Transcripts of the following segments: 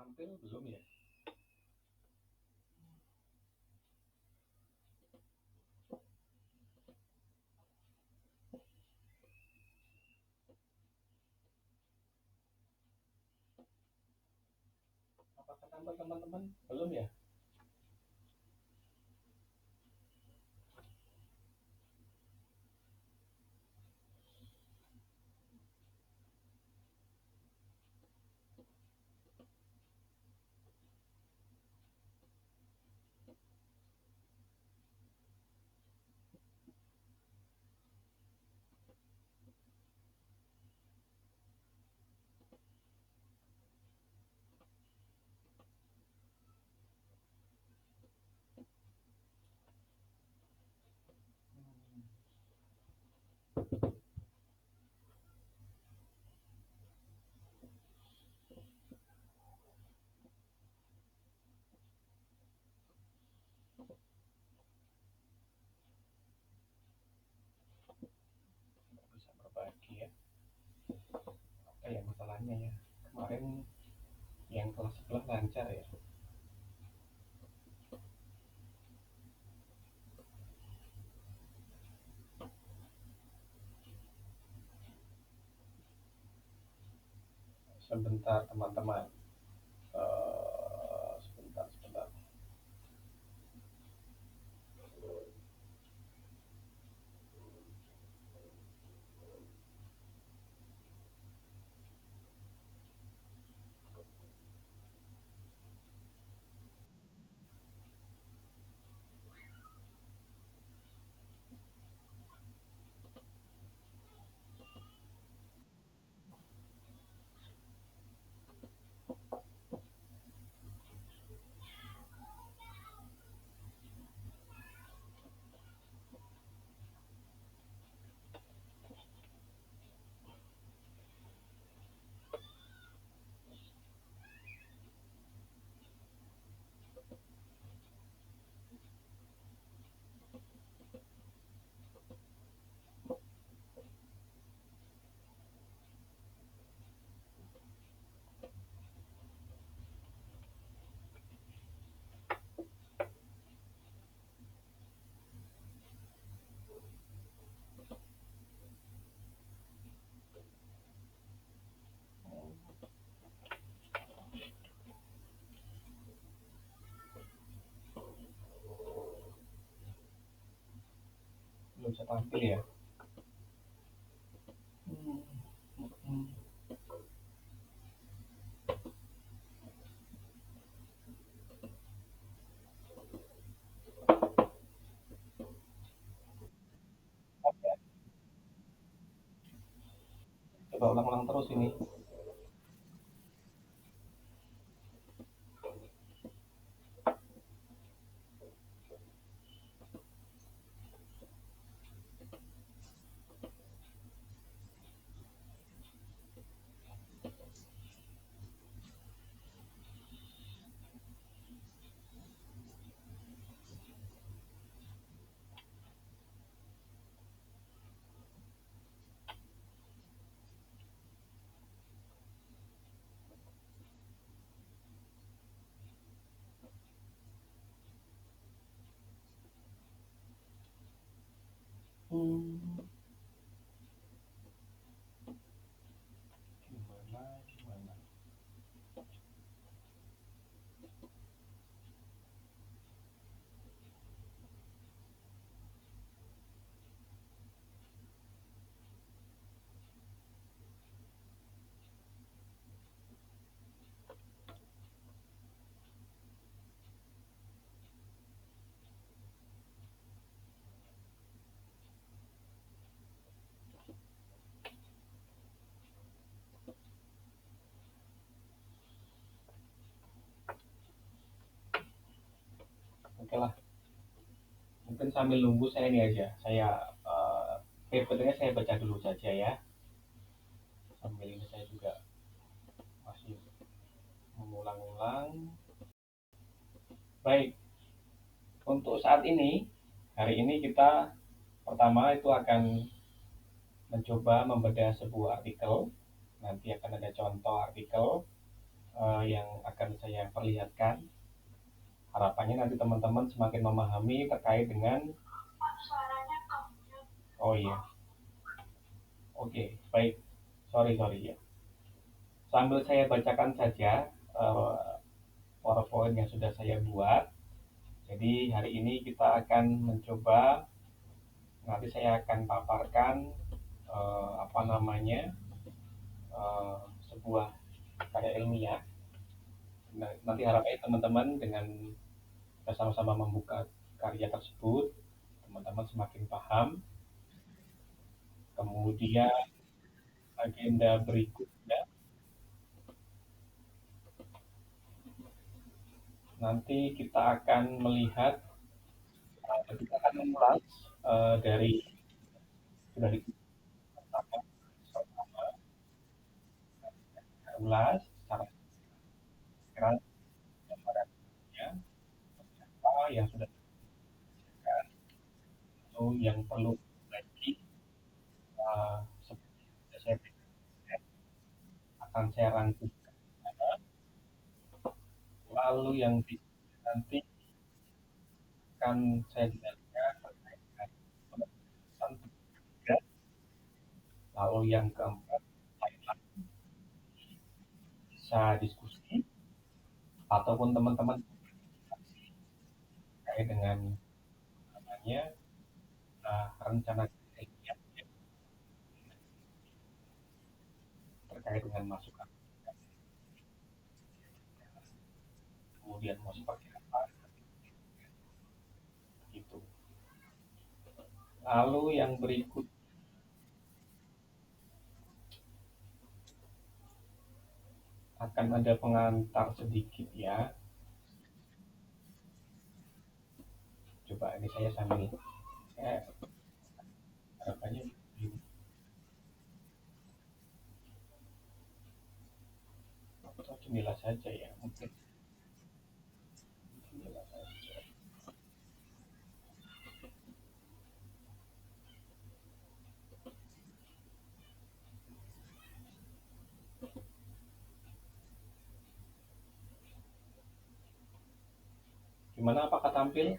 tampil belum ya? Apakah tampil teman-teman? Belum ya? Bisa berbagi ya. Apa ya masalahnya ya? Kemarin yang kelas sebelah lancar ya. Sebentar teman-teman. Sebentar. Belum bisa tampil ya. Coba ulang-ulang terus ini. Hmm, gimana? Oke lah. Mungkin sambil nunggu saya ini aja. Saya PPT-nya saya baca dulu saja ya. Sambil ini saya juga masih mengulang-ulang. Baik, untuk saat ini, hari ini kita pertama itu akan mencoba membedah sebuah artikel. Nanti akan ada contoh artikel. yang akan saya perlihatkan. Harapannya nanti teman-teman semakin memahami terkait dengan. Oh iya, oke, baik. Sorry, sorry ya. Sambil saya bacakan saja uh, PowerPoint yang sudah saya buat. Jadi hari ini kita akan mencoba, nanti saya akan paparkan apa namanya, uh, sebuah karya ilmiah. Nah, nanti harapannya teman-teman dengan kita sama-sama membuka karya tersebut, teman-teman semakin paham. Kemudian agenda berikutnya nanti kita akan melihat, kita akan mengulas dari dari ulas secara kira gambarannya apa yang sudah dilakukan atau yang perlu lagi, seperti yang saya berikan, akan saya rangkum. Lalu yang nanti akan saya jelaskan terkait dengan penulisan tiga. Lalu yang keempat, saya bisa diskusi ataupun teman-teman terkait dengan namanya rencana kerja terkait dengan masukan, kemudian mau seperti apa gitu. Lalu yang berikut akan ada pengantar sedikit ya. Coba ini saya sambil, saya harapannya atau jendela saja ya, mungkin jendela saja. Gimana, apakah tampil?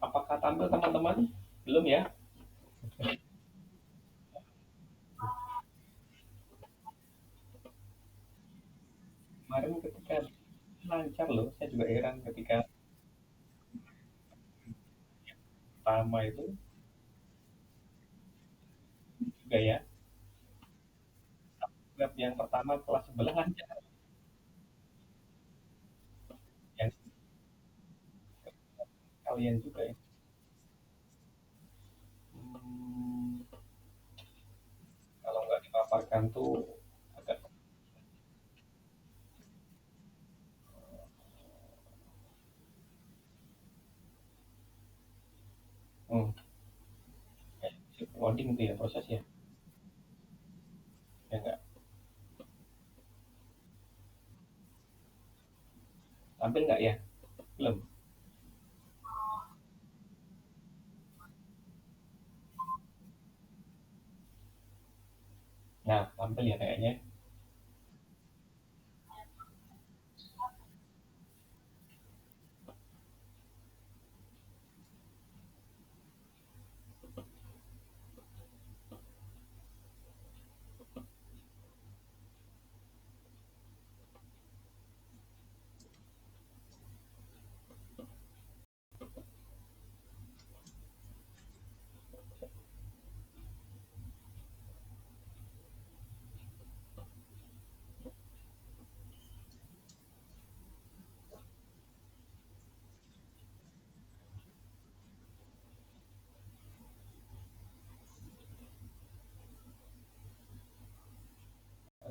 Apakah tampil teman-teman? Belum ya? Kemarin ketika lancar loh, saya juga heran ketika pertama itu juga ya. Web yang pertama kelas 11 lancar, yang kalian juga ya. Hmm, kalau nggak dipaparkan tuh agak, hmm, kayak loading tuh ya proses ya. Ya nggak, tampil nggak ya? Belum. Nah, tampil ya kayaknya.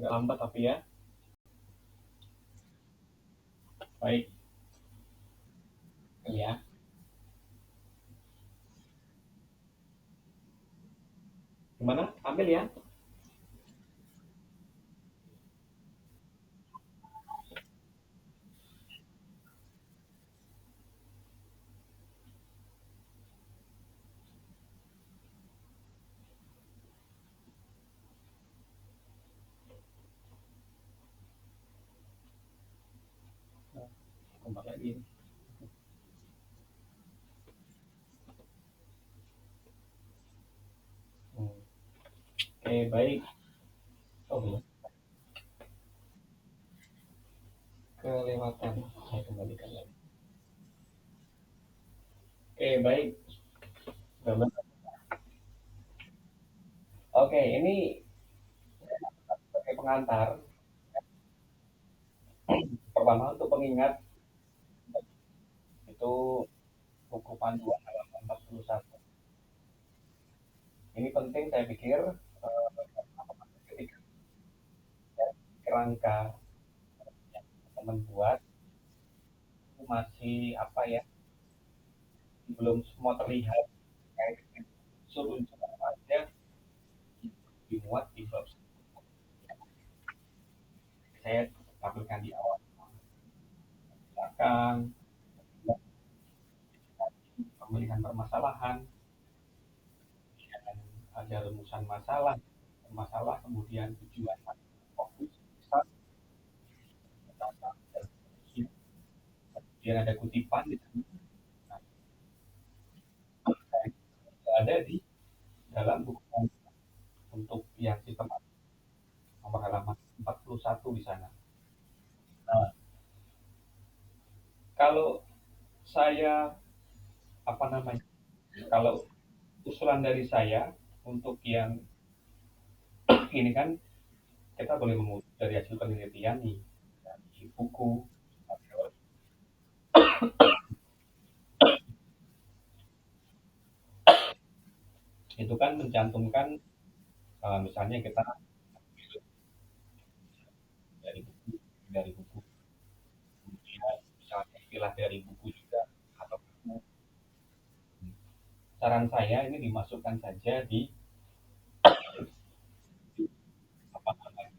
Agak lambat tapi ya. Baik, ya. Gimana? Tampil ya? Kembali lagi. Hmm. Oke, baik. Oh, belum. Kelewatan. Saya kembalikan lagi. Oke, baik. Gambar. Oke, ini sebagai pengantar. Pertama untuk pengingat itu buku panduan halaman 41. Ini penting saya pikir ketika kerangka yang teman buat itu masih apa ya, belum semua terlihat kayak unsur-unsur apa aja dimuat di bab saya tampilkan di awal belakang, pemilihan permasalahan, dan ada rumusan masalah, masalah kemudian tujuan fokus, besar, kemudian ada kutipan di sana. Nah, ada di dalam buku untuk yang sistem nomor halaman 41 di sana. Nah, kalau saya apa namanya? Kalau usulan dari saya untuk yang ini kan kita boleh mengutip dari hasil penelitian nih dari buku itu kan mencantumkan misalnya kita dari buku kemudian misalnya istilah dari buku juga atau saran saya ini dimasukkan saja di apa namanya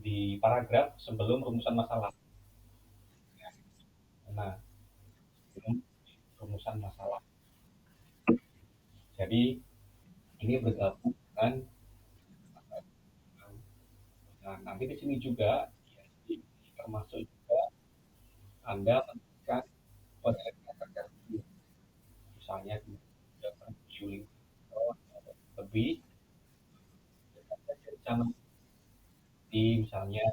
di paragraf sebelum rumusan masalah. Nah, sebelum rumusan masalah. Jadi ini bergabung dengan nah, nanti di sini juga ya, termasuk juga Anda menentukan penelitian tertentu misalnya di Juling lebih sama di misalnya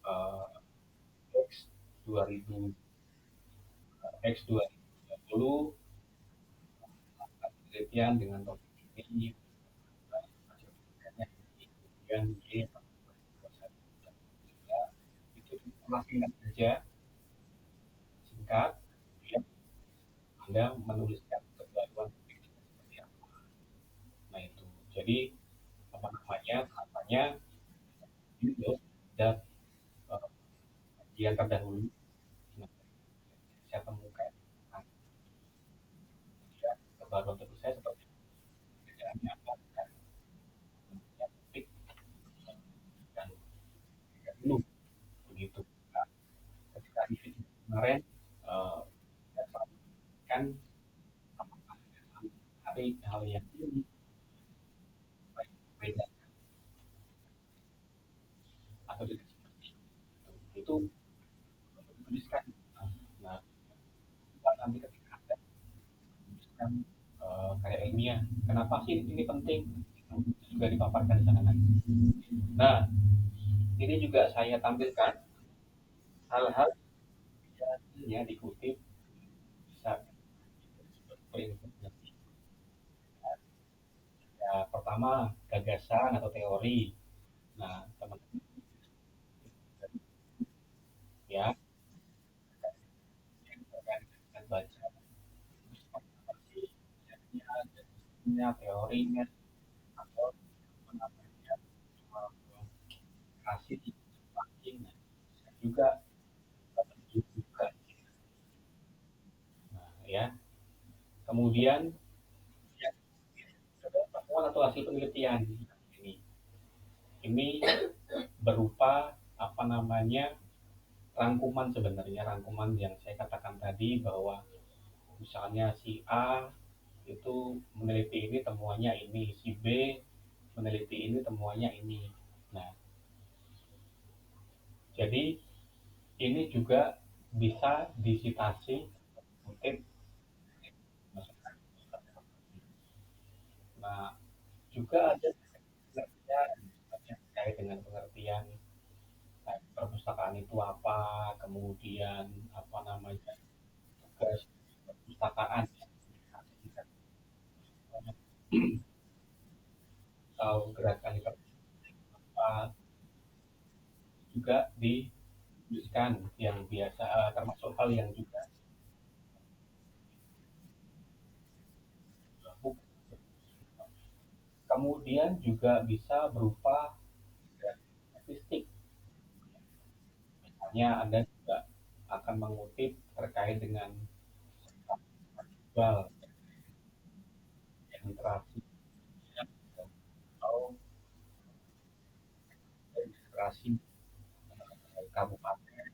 uh, X 2000 X 2030 penelitian dengan topik ini kemudian Y itu singkat saja singkat ya, Anda menuliskan kebaruan seperti apa. Nah itu jadi apa namanya itu dan yang terdahulu nah, saya temukan nah, ya, kebaruan tentu saya seperti kerjaannya apa dan yang topik dan dulu begitu. Nah, ketika di video kemarin uh, kan hari hal yang ini beda atau tidak seperti itu dituliskan. Nah, nanti ketika ada menuliskan karya ilmiah, kenapa sih ini penting? Juga dipaparkan di sana nanti. Nah, ini juga saya tampilkan hal-hal yang dikutip bisa berinformasi. Ya, pertama gagasan atau teori. Nah, teman-teman ya kan baca teorinya atau apa namanya kasih nah, juga juga nah, ya kemudian ya, temuan atau hasil penelitian ini berupa apa namanya rangkuman sebenarnya rangkuman yang saya katakan tadi bahwa misalnya si A itu meneliti ini temuannya ini si B meneliti ini temuannya ini. Nah jadi Ini juga bisa disitasi kutip. Nah, juga ada pengertian terkait dengan pengertian perpustakaan itu apa, kemudian apa namanya tugas perpustakaan atau gerakan apa juga dituliskan yang biasa termasuk hal yang juga kemudian juga bisa berupa statistik. Misalnya Anda juga akan mengutip terkait dengan jual interaksi atau registrasi kabupaten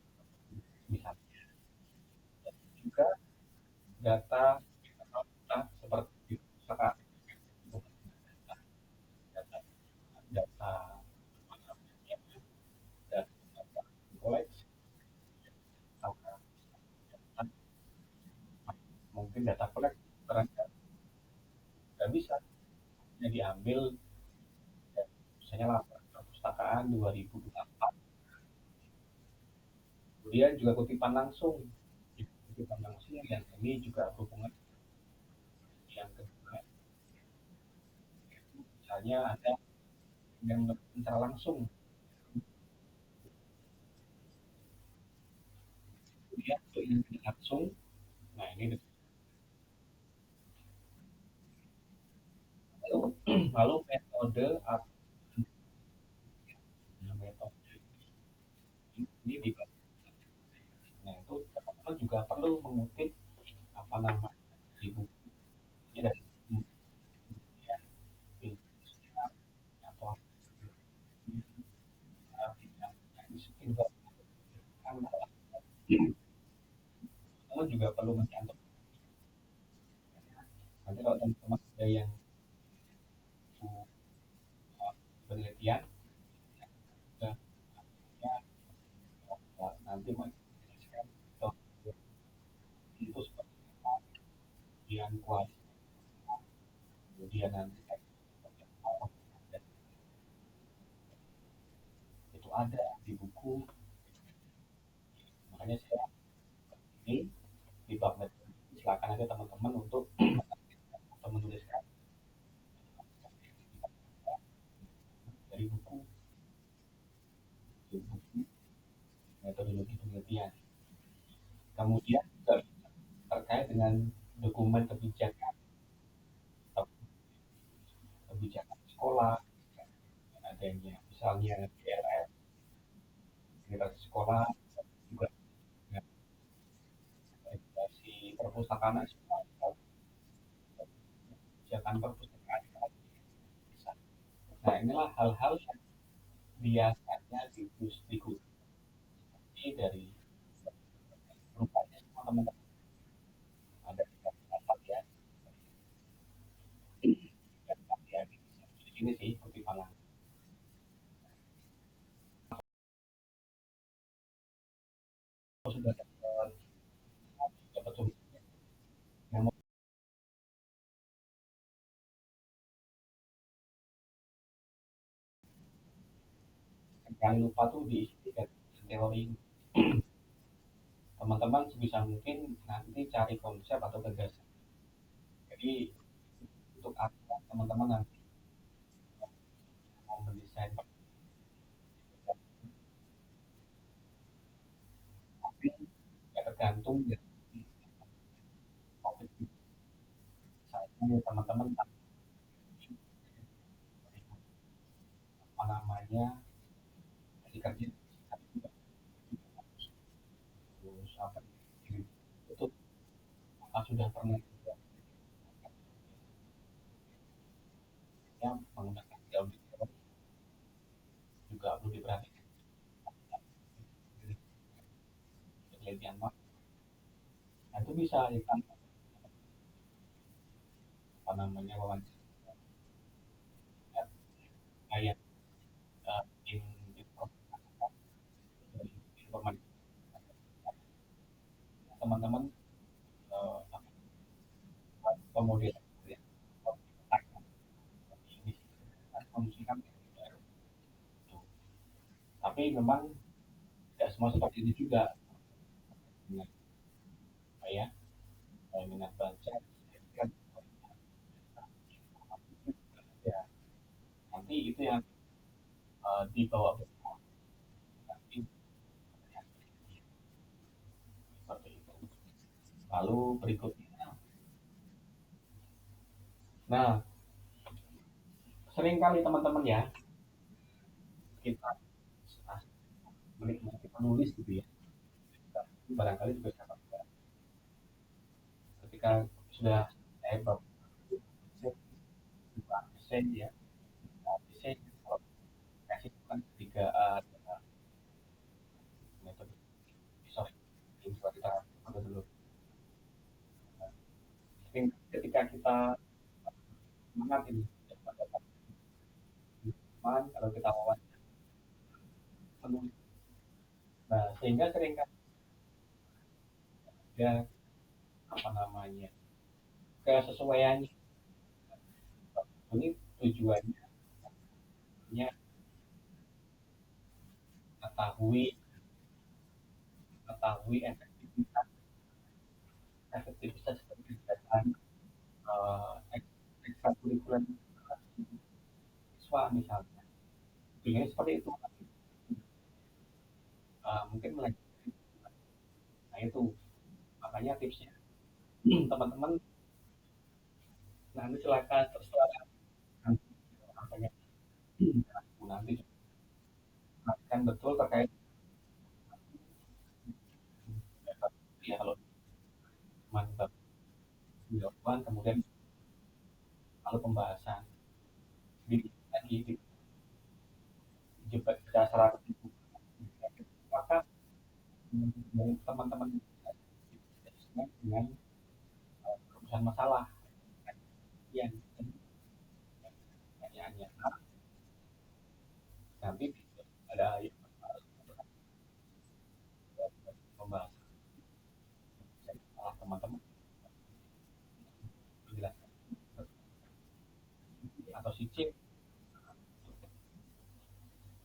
misalnya juga data seperti data data data data koleksi mungkin data koleksi ternyata nggak bisa hanya diambil misalnya laporan perpustakaan 2024 kemudian juga kutipan langsung kutipan langsung dan ini juga berhubungan yang kedua misalnya ada yang secara langsung kemudian untuk yang tidak langsung nah ini lalu metode atau metode ini di nah itu teman-teman juga perlu mengutip apa namanya di bukunya dari atau teman juga perlu mencantum nanti kalau teman-teman ada yang penelitian ya, nanti menjelaskan itu seperti kemudian kualitas kemudian nanti itu ada di buku makanya saya ini di bab silakan aja teman-teman untuk atau menuliskan dari buku metodologi penelitian kemudian juga terkait dengan dokumen kebijakan atau kebijakan sekolah adanya misalnya DLR literasi sekolah juga dengan regulasi perpustakaan nasional kebijakan perpustakaan nah inilah hal-hal yang biasanya diikuti dari rupanya semua teman-teman ada ya ya di sini sih kutipan langsung sudah dapat solusinya yang kali lupa tuh diisi dari teori teman-teman sebisa mungkin nanti cari konsep atau gagasan jadi untuk apa teman-teman nanti mau mendesain tapi ya tergantung dari topik misalnya teman-teman apa namanya kerja terus apa itu apa sudah pernah ya menggunakan teori juga perlu diperhatikan penelitian nah itu bisa ya kan apa namanya wawancara kayak in, informasi memang tidak semua seperti itu juga. Nah, ya, minat baca kan ya, nanti itu yang dibawa nanti seperti itu. Lalu berikutnya, nah sering kali teman-teman ya kita menikmati menulis gitu ya. Barangkali juga sama ketika sudah saya buka desain ya, desain kalau kasih kan tiga metode sorry coba kita ada dulu. Sering ketika kita semangat ini teman kalau kita wawancara menulis, nah sehingga sering kan ada apa namanya kesesuaiannya ini tujuannya mengetahui mengetahui efektivitas efektivitas kegiatan ekstrakurikuler siswa misalnya. Ini seperti itu. Mungkin mulai nah itu makanya tipsnya teman-teman nanti silakan silakan nanti nanti kan betul terkait ya kalau mantap jawaban kemudian lalu pembahasan di lagi di dasar maka teman-teman dengan rumusan masalah yang pertanyaannya nanti ada pembahasan teman-teman menjelaskan atau si chip.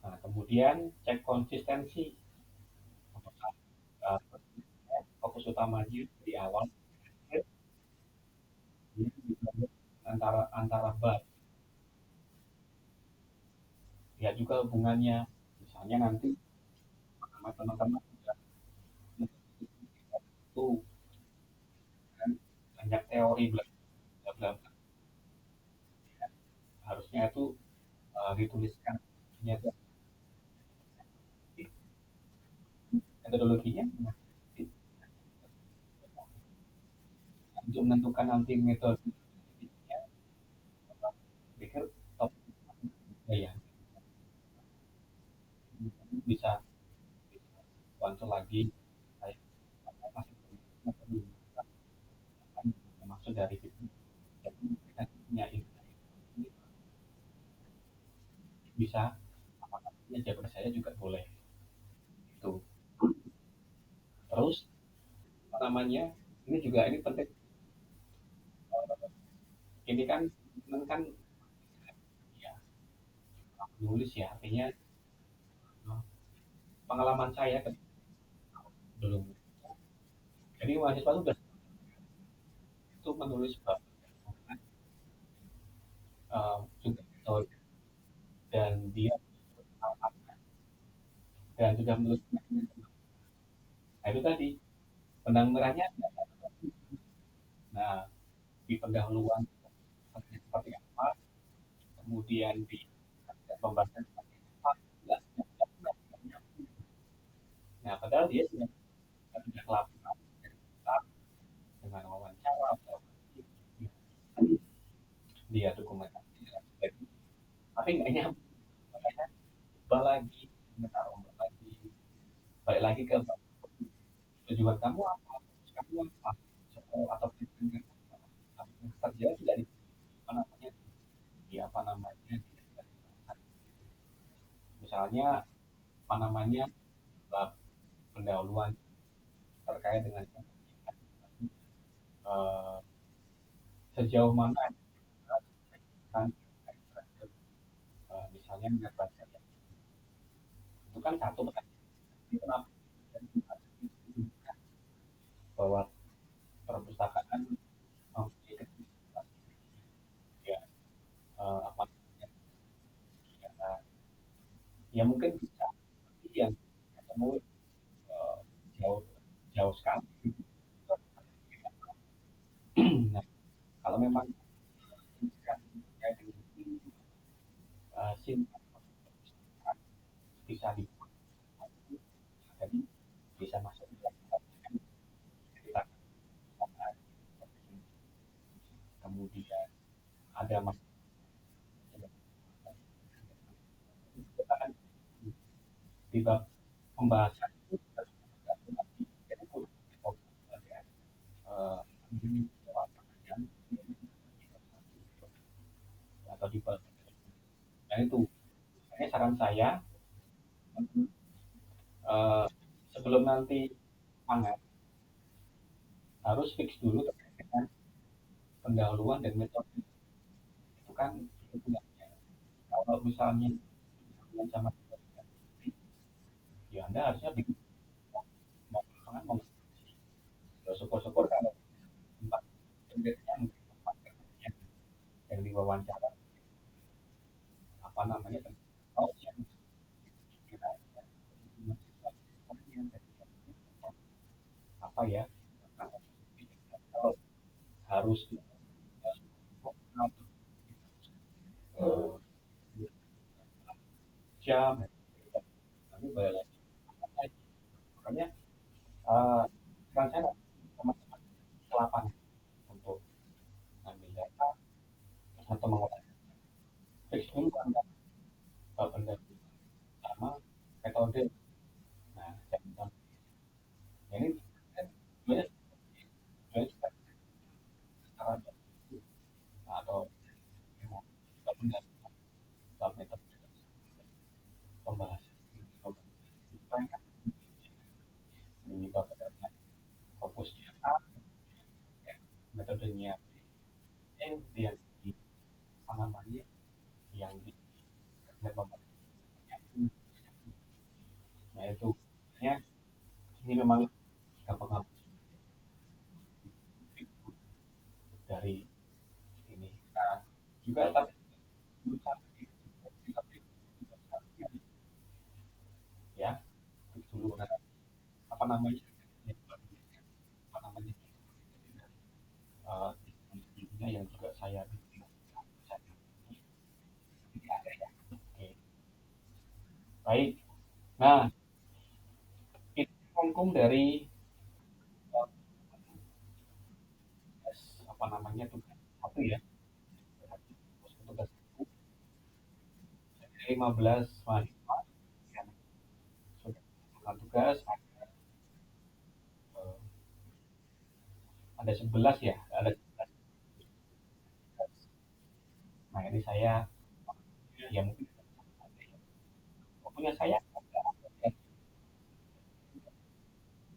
Nah, kemudian cek konsistensi uh, fokus utamanya di awal antara antara bab ya juga hubungannya misalnya nanti sama teman-teman itu kan banyak teori bla bla bla harusnya itu dituliskan itu metodologinya untuk menentukan nanti metode pikir top ya bisa konsul lagi saya masih maksud dari itu jadi kita punya ini bisa ya jawaban saya juga boleh itu terus apa namanya ini juga ini penting ini kan kan ya nulis ya artinya pengalaman saya belum jadi mahasiswa itu sudah itu menulis bab juga metode dan dia dan sudah menulis nah itu tadi benang merahnya nah di pendahuluan seperti apa kemudian di pembahasan seperti apa nah padahal dia sudah lakukan dengan wawancara atau dia dokumentasi tapi nggak nyambung makanya ubah lagi menaruh lagi balik lagi ke tujuan kamu apa kamu apa atau kerja tidak di apa namanya di apa namanya misalnya apa namanya pendahuluan terkait dengan uh, sejauh mana kan misalnya minat baca untuk kan satu itu kenapa bahwa perpustakaan mempunyai ya, apa namanya, ya, ya mungkin bisa, tapi yang ketemu eh, jauh jauh sekali. Nah, kalau memang ya, SIM bisa dibuat, jadi bisa masuk kita kemudian ada mas kita kan di bab pembahasan itu atau di bab, nah itu ini saran saya eh, sebelum nanti hangat harus fix dulu terkait dengan pendahuluan dan metode itu kan itu ya. Kalau misalnya dengan sama ya Anda harusnya bikin mau ya, syukur-syukur kalau tempat penelitiannya mungkin tempat kerjanya yang diwawancara apa namanya oh yang kira apa ya kalau harus eh, jam nanti bayar lagi makanya kan saya teman-teman ke lapangan untuk ngambil data atau mengolah fix dulu kan benda sama metode nah ini kan sebenarnya sebenarnya cara atau benda metode pembahasan ini bapak fokusnya A metodenya yang di apa namanya yang di nah itu ya ini memang gampang dari ini nah, juga tapi ya dulu apa namanya apa namanya uh, yang juga saya oke baik nah itu rangkum dari uh, apa namanya tugas satu ya tugas 15 mahasiswa yang sudah melakukan tugas uh, ada 11 ya ada 11 nah ini saya ya mungkin punya saya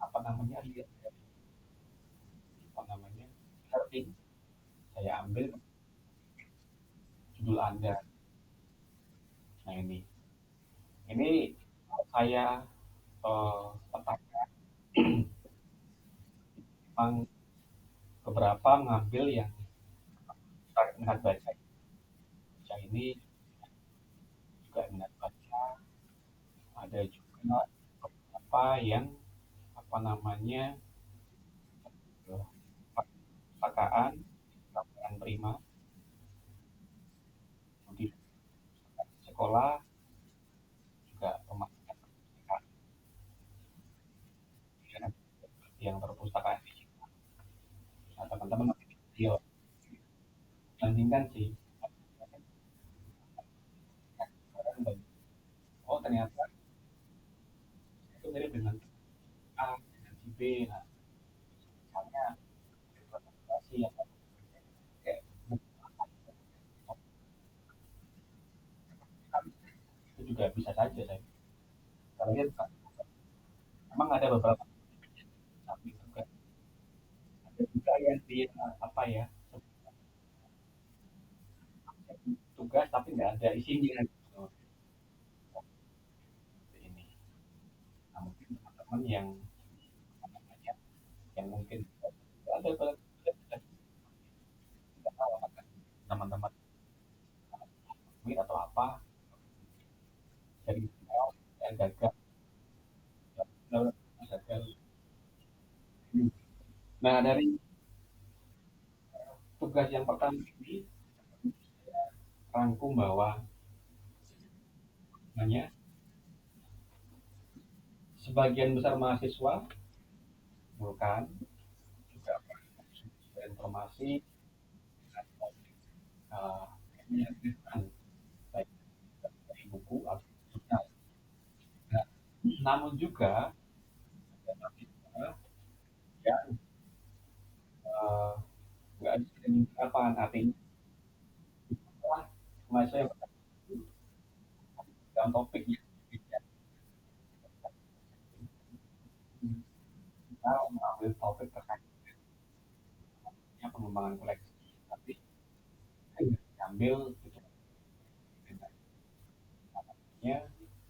apa namanya lihat apa namanya searching saya ambil judul anda nah ini saya petanya memang beberapa ngambil yang minat baca ini juga minat baca ada juga beberapa yang apa namanya perpustakaan perpustakaan prima di sekolah juga pemasaran perpustakaan yang perpustakaan nah teman-teman dia bandingkan sih oh ternyata itu mirip dengan A dengan si B nah misalnya rekomendasi yang kayak itu juga bisa saja saya lihat memang ada beberapa tapi juga ada juga yang dia apa ya tugas tapi nggak ada isinya gitu. Ini. teman yang yang mungkin ada teman-teman duit atau apa dari yang gagal gagal. Nah dari tugas yang pertama ini rangkum bahwa hanya sebagian besar mahasiswa bukan juga informasi uh, baik dari buku atau jurnal. Nah, namun juga mahasiswa yang uh, nggak bisa apa artinya mahasiswa yang dalam topik yang kita mengambil topik terkait dengan pengembangan koleksi tapi diambil itu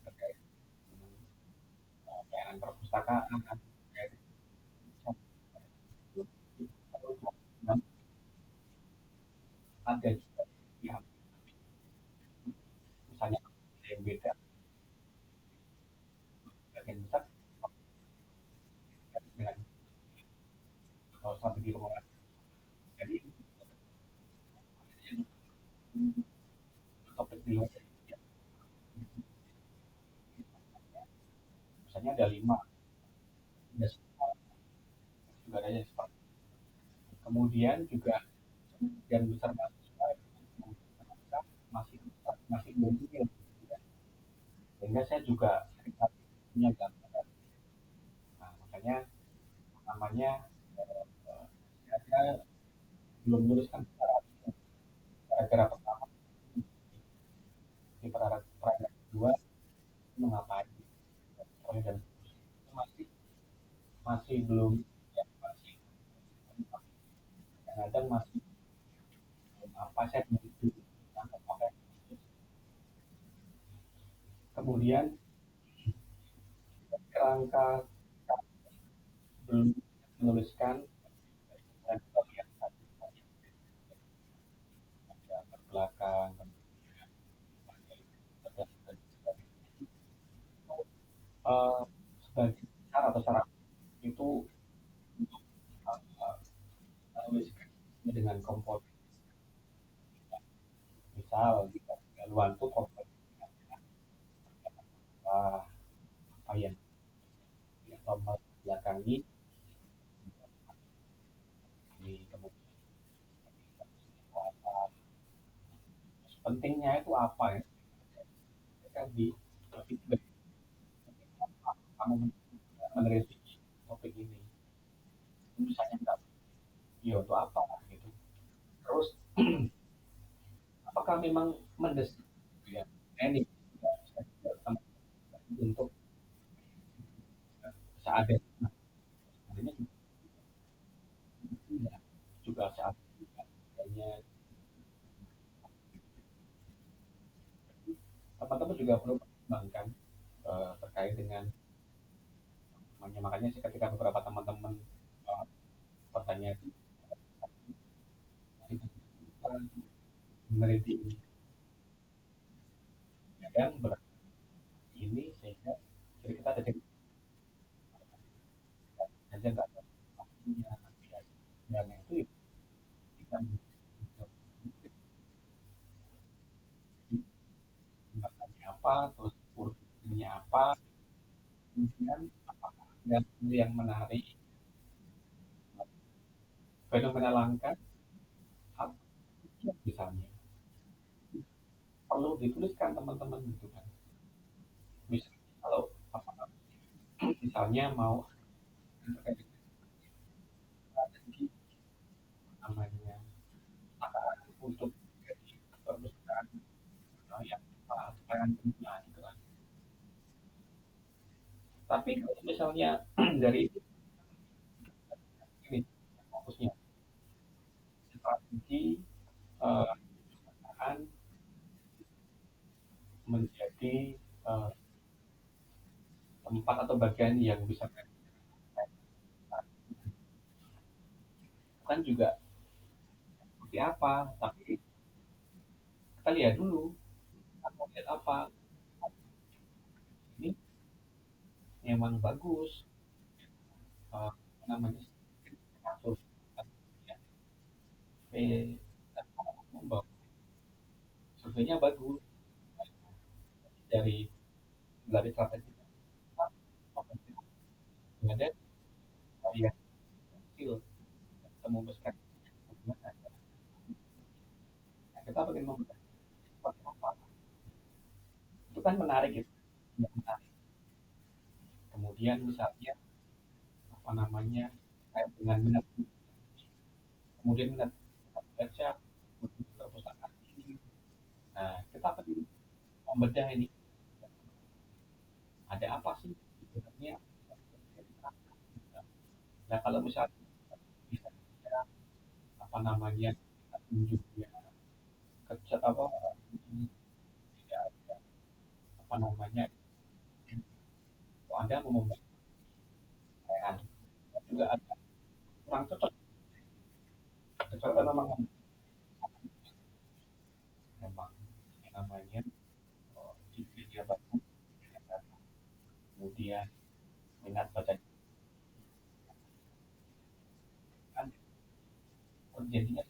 terkait dengan perpustakaan terkait dan ada juga pihak misalnya yang beda bagian besar dengan strategi pengelolaan. Jadi topik di luar misalnya ada 5 ada juga ada yang seperti kemudian juga yang besar mahasiswa masih masih belum sehingga saya juga punya gambaran. Nah, makanya namanya saya belum menuliskan paragraf pertama di paragraf kedua itu ngapain dan masih masih belum ya, masih kadang masih apa saya belum kemudian kerangka belum menuliskan dan lihat belakang uh, sebagai cara atau syarat itu menuliskan dengan komponen misal di luar itu komponen apa yang membelakangi di kemudian pentingnya itu apa ya kan di feedback kamu menerima topik ini misalnya enggak ya itu apa gitu terus apakah memang mendesak ya ini untuk seadanya ini juga seadanya teman-teman juga perlu mengembangkan terkait dengan makanya sih ketika beberapa teman-teman uh, bertanya itu meneliti dan berarti ini sehingga jadi kita jadi aja nggak punya dan itu kita makannya apa terus urutnya apa kemudian dan yang menarik fenomena langka misalnya perlu dituliskan teman-teman gitu kan bisa kalau apa misalnya mau terkait strategi namanya untuk perpustakaan yang pengen punya gitu kan tapi kalau misalnya dari ini fokusnya strategi uh, menjadi uh, tempat atau bagian yang bisa kan juga seperti apa, tapi kita lihat dulu kita mau lihat apa. Ini memang bagus, apa namanya, survei surveinya bagus dari strategi ada variasi kecil kita memutuskan gimana. Nah, kita pengen membahas seperti apa, itu kan menarik gitu. Ya, menarik. Kemudian misalnya apa namanya, kayak dengan minat, kemudian minat baca buku perpustakaan ini. Nah, kita pengen membedah ini, ada apa sih sebenarnya. Nah, kalau misalnya bisa apa namanya, tunjuknya kerja apa, tidak ada apa namanya, Anda mau membayar juga ada kurang cocok, kecuali memang memang namanya dia bagus, kemudian minat baca kan terjadinya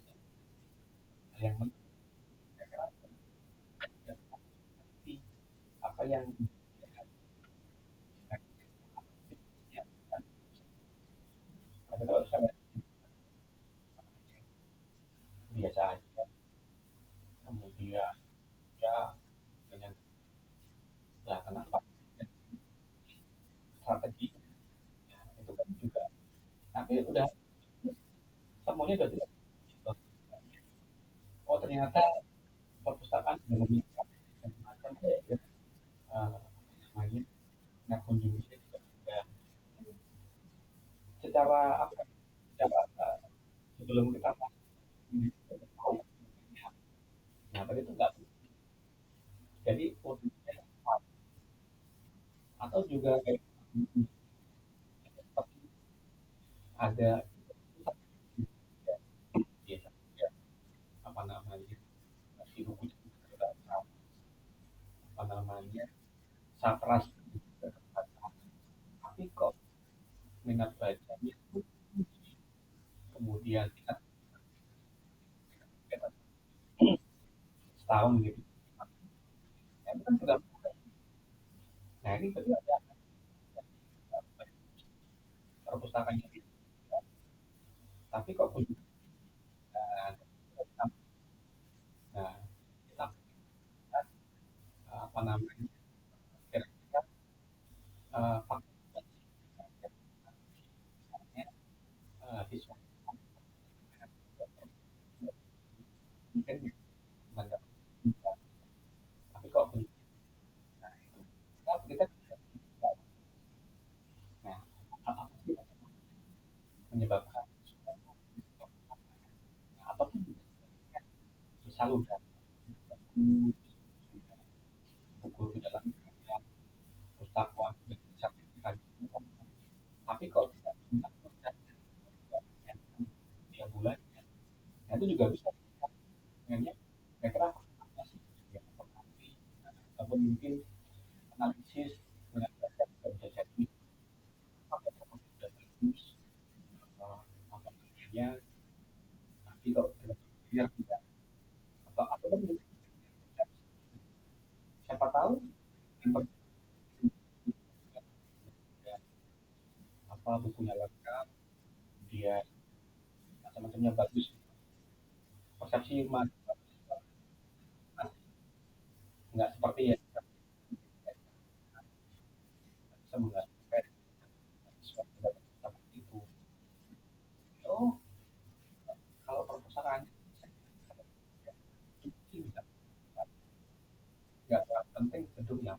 yang mengerti apa yang ya, tapi kalau saya biasa aja, kemudian ya dengan ya kenapa strategi itu kan juga, tapi udah semuanya udah tidak. Oh ternyata perpustakaan sudah memiliki macam ya, namanya nah kunjungi juga secara apa, secara sebelum kita tahu. Nah tadi itu enggak, jadi posisinya atau juga kayak seperti ada biasa ya, apa namanya, si buku apa namanya, satras, tapi kok minat bacanya kemudian kita setahun gitu, ya, itu kan sudah. Nah ini berarti ada perpustakaannya, tapi kok punya, nah kita apa namanya, kira-kira faktornya siswa mungkin menganggap, tapi kok punya, nah itu kita nah apa sih menyebabkan ataupun misal udah buku di dalam pustaka sertifikat, tapi kok tidak tiap bulan, nah itu juga bisa dengan kira-kira apa sih yang mempengaruhi, ataupun mungkin analisis dengan dasar bisa jadi apa yang sudah bagus, apa namanya, tapi kok biar tidak atau kan siapa tahu yang apa bukunya lengkap, dia macam-macamnya bagus, persepsi mas nggak seperti ya bisa menggambarkan sesuatu seperti itu. Oh kalau perpustakaan itu sih bisa, nggak penting gedung yang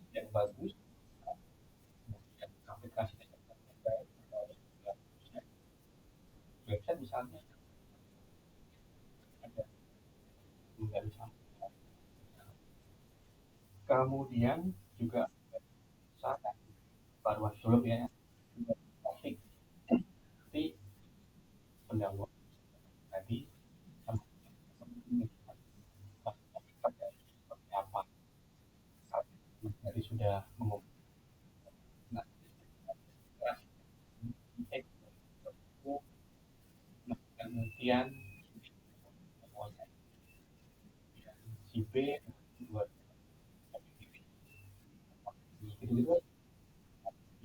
yang bagus, kemudian aplikasinya yang baik, website misalnya ada dari sana Kemudian juga misalkan baru dulu ya, topik nanti pendahuluan tadi sama seperti apa. Tadi sudah mengumumkan kemudian si B buat gitu-gitu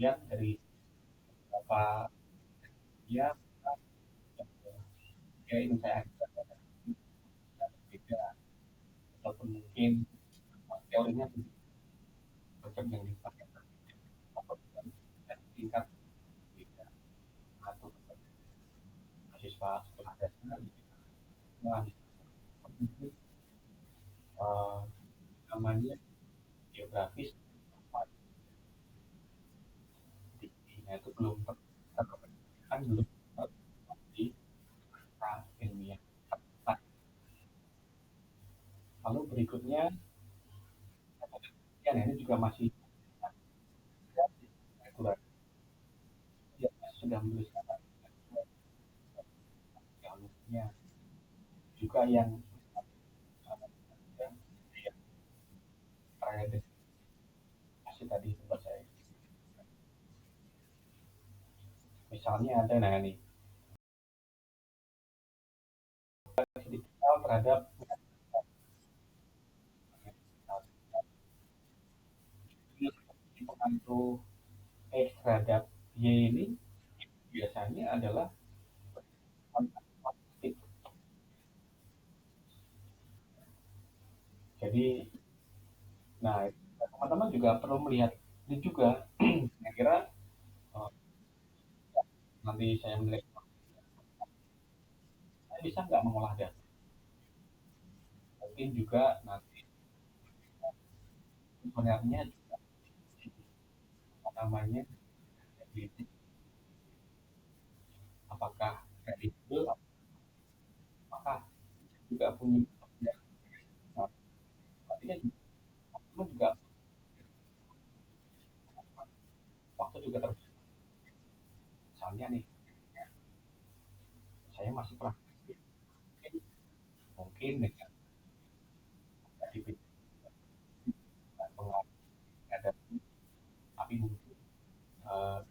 ya dari beberapa ya ya ini saya beda ataupun mungkin teorinya macam yang dipakai atau tingkat beda atau mahasiswa sekolah dasar nah, eh, namanya geografis tingginya itu belum kan belum di ilmiah. Nah, lalu berikutnya ya, ini juga masih kurang ya, sudah menuliskan jalurnya juga yang terkait masih tadi tempat saya misalnya ada nah nih digital terhadap pengaruh X terhadap Y ini biasanya adalah fantastik. Jadi, nah teman-teman juga perlu melihat ini juga. Kira-kira uh, nanti saya melihat saya bisa nggak mengolah data. Mungkin juga nanti sebenarnya apa namanya itu apakah kredibel, apakah juga punya nah, artinya teman juga waktu juga terbatas. Misalnya nih, saya masih praktik mungkin dengan di pengaruh ada tapi mungkin uh,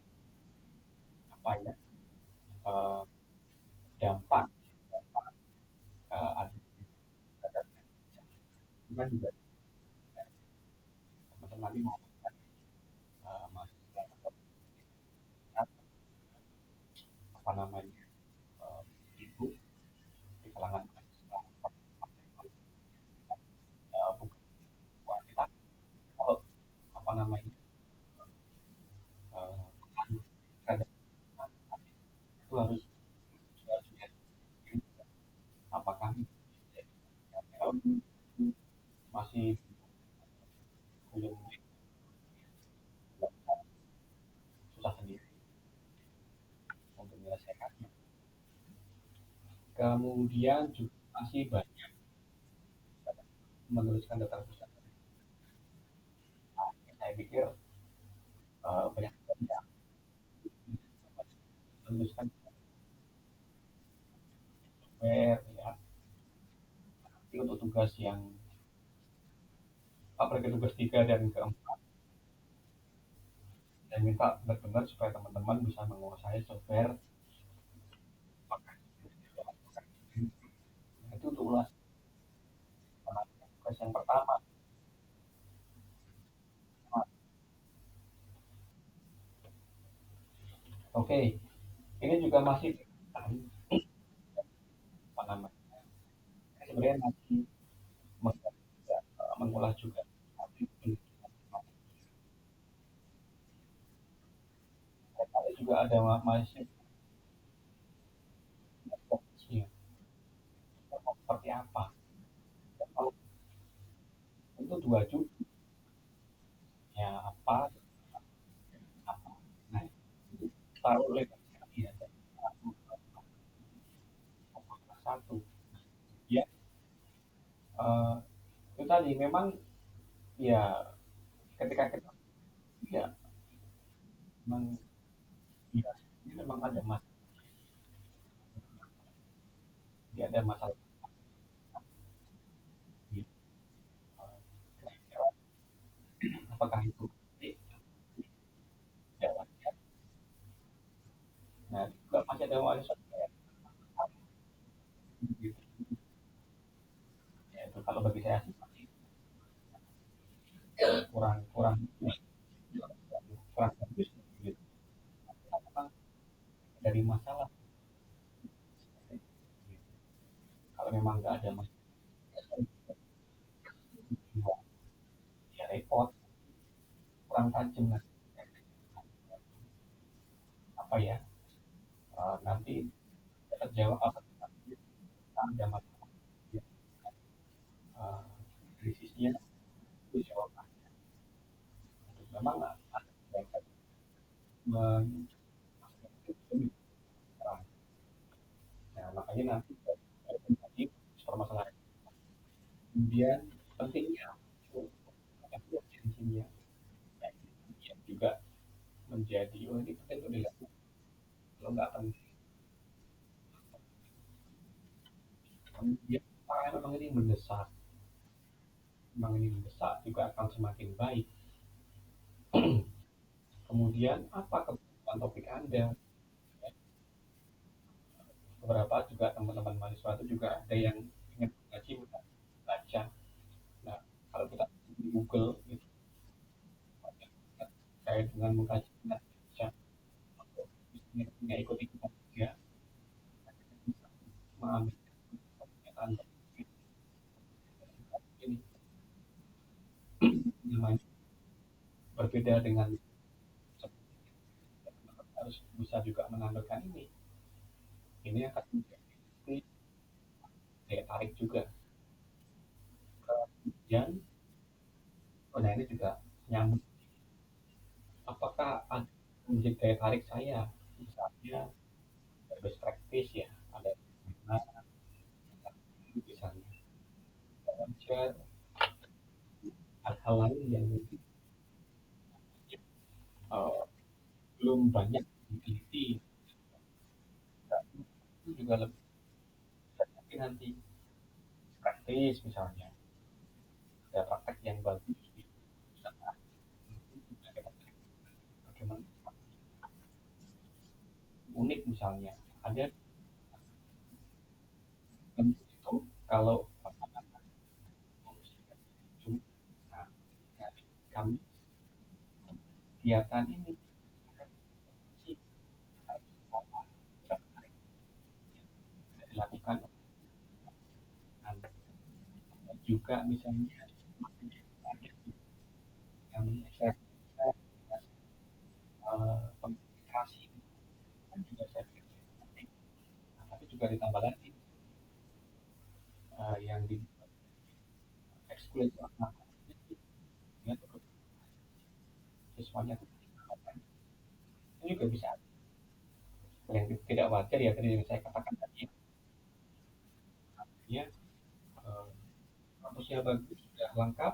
apa ya uh, dampak ada kan juga teman-teman ini mau mahasiswa apa namanya ibu di kalangan bukan kuantitas kalau apa namanya uh, itu harus apakah masih belum susah sendiri untuk menyelesaikannya. Kemudian juga masih banyak menuliskan data pusat. Saya pikir banyak yang menuliskan software ya. Tapi untuk tugas yang apa tugas 3 dan keempat saya minta benar-benar supaya teman-teman bisa menguasai software itu untuk ulas tugas yang pertama. Oke, ini juga masih apa namanya sebenarnya masih mengolah juga tapi juga ada masih fokusnya seperti apa kalau itu dua juga ya apa apa nah taruh level ya satu ya itu tadi memang ya ketika kita ya memang ya ini memang ada ada masalah di apakah itu jalan. Nah, juga masih ada mahasiswa gitu. Ya, itu kalau bagi saya sih kurang kurang kurang bagus gitu. Karena dari masalah kalau memang nggak ada masalah ya repot kurang tajam lah apa ya nanti terjawab apa ada masalah uh, krisisnya itu jawaban memang men- nah, makanya nanti tadi permasalahan kemudian pentingnya urgensinya juga menjadi oh ini penting untuk dilakukan kalau nggak penting kemudian memang ini mendesak memang ini mendesak juga akan semakin baik kemudian apa kebutuhan topik anda beberapa juga teman-teman mahasiswa itu juga ada yang ingin mengkaji baca nah kalau kita di Google itu terkait dengan mengkaji baca punya ikut-ikutan juga mengambil pernyataan ini namanya berbeda dengan harus bisa juga menampilkan ini akan menjadi daya tarik juga kemudian oh, nah ini juga nyambung apakah ada menjadi daya tarik saya misalnya best practice ya ada misalnya share hal-hal lain yang mungkin uh, belum banyak diteliti itu juga lebih tapi nanti praktis misalnya ada praktek yang bagus di bagaimana unik misalnya ada itu kalau nah, kami kegiatan ini dilakukan juga misalnya yang saya komunikasi kan juga saya pikir penting. Nah, tapi juga ditambah lagi yang di ekskul itu apa ya, siswanya itu juga bisa yang tidak wajar ya tadi yang saya katakan tadi ya kampusnya bagus sudah lengkap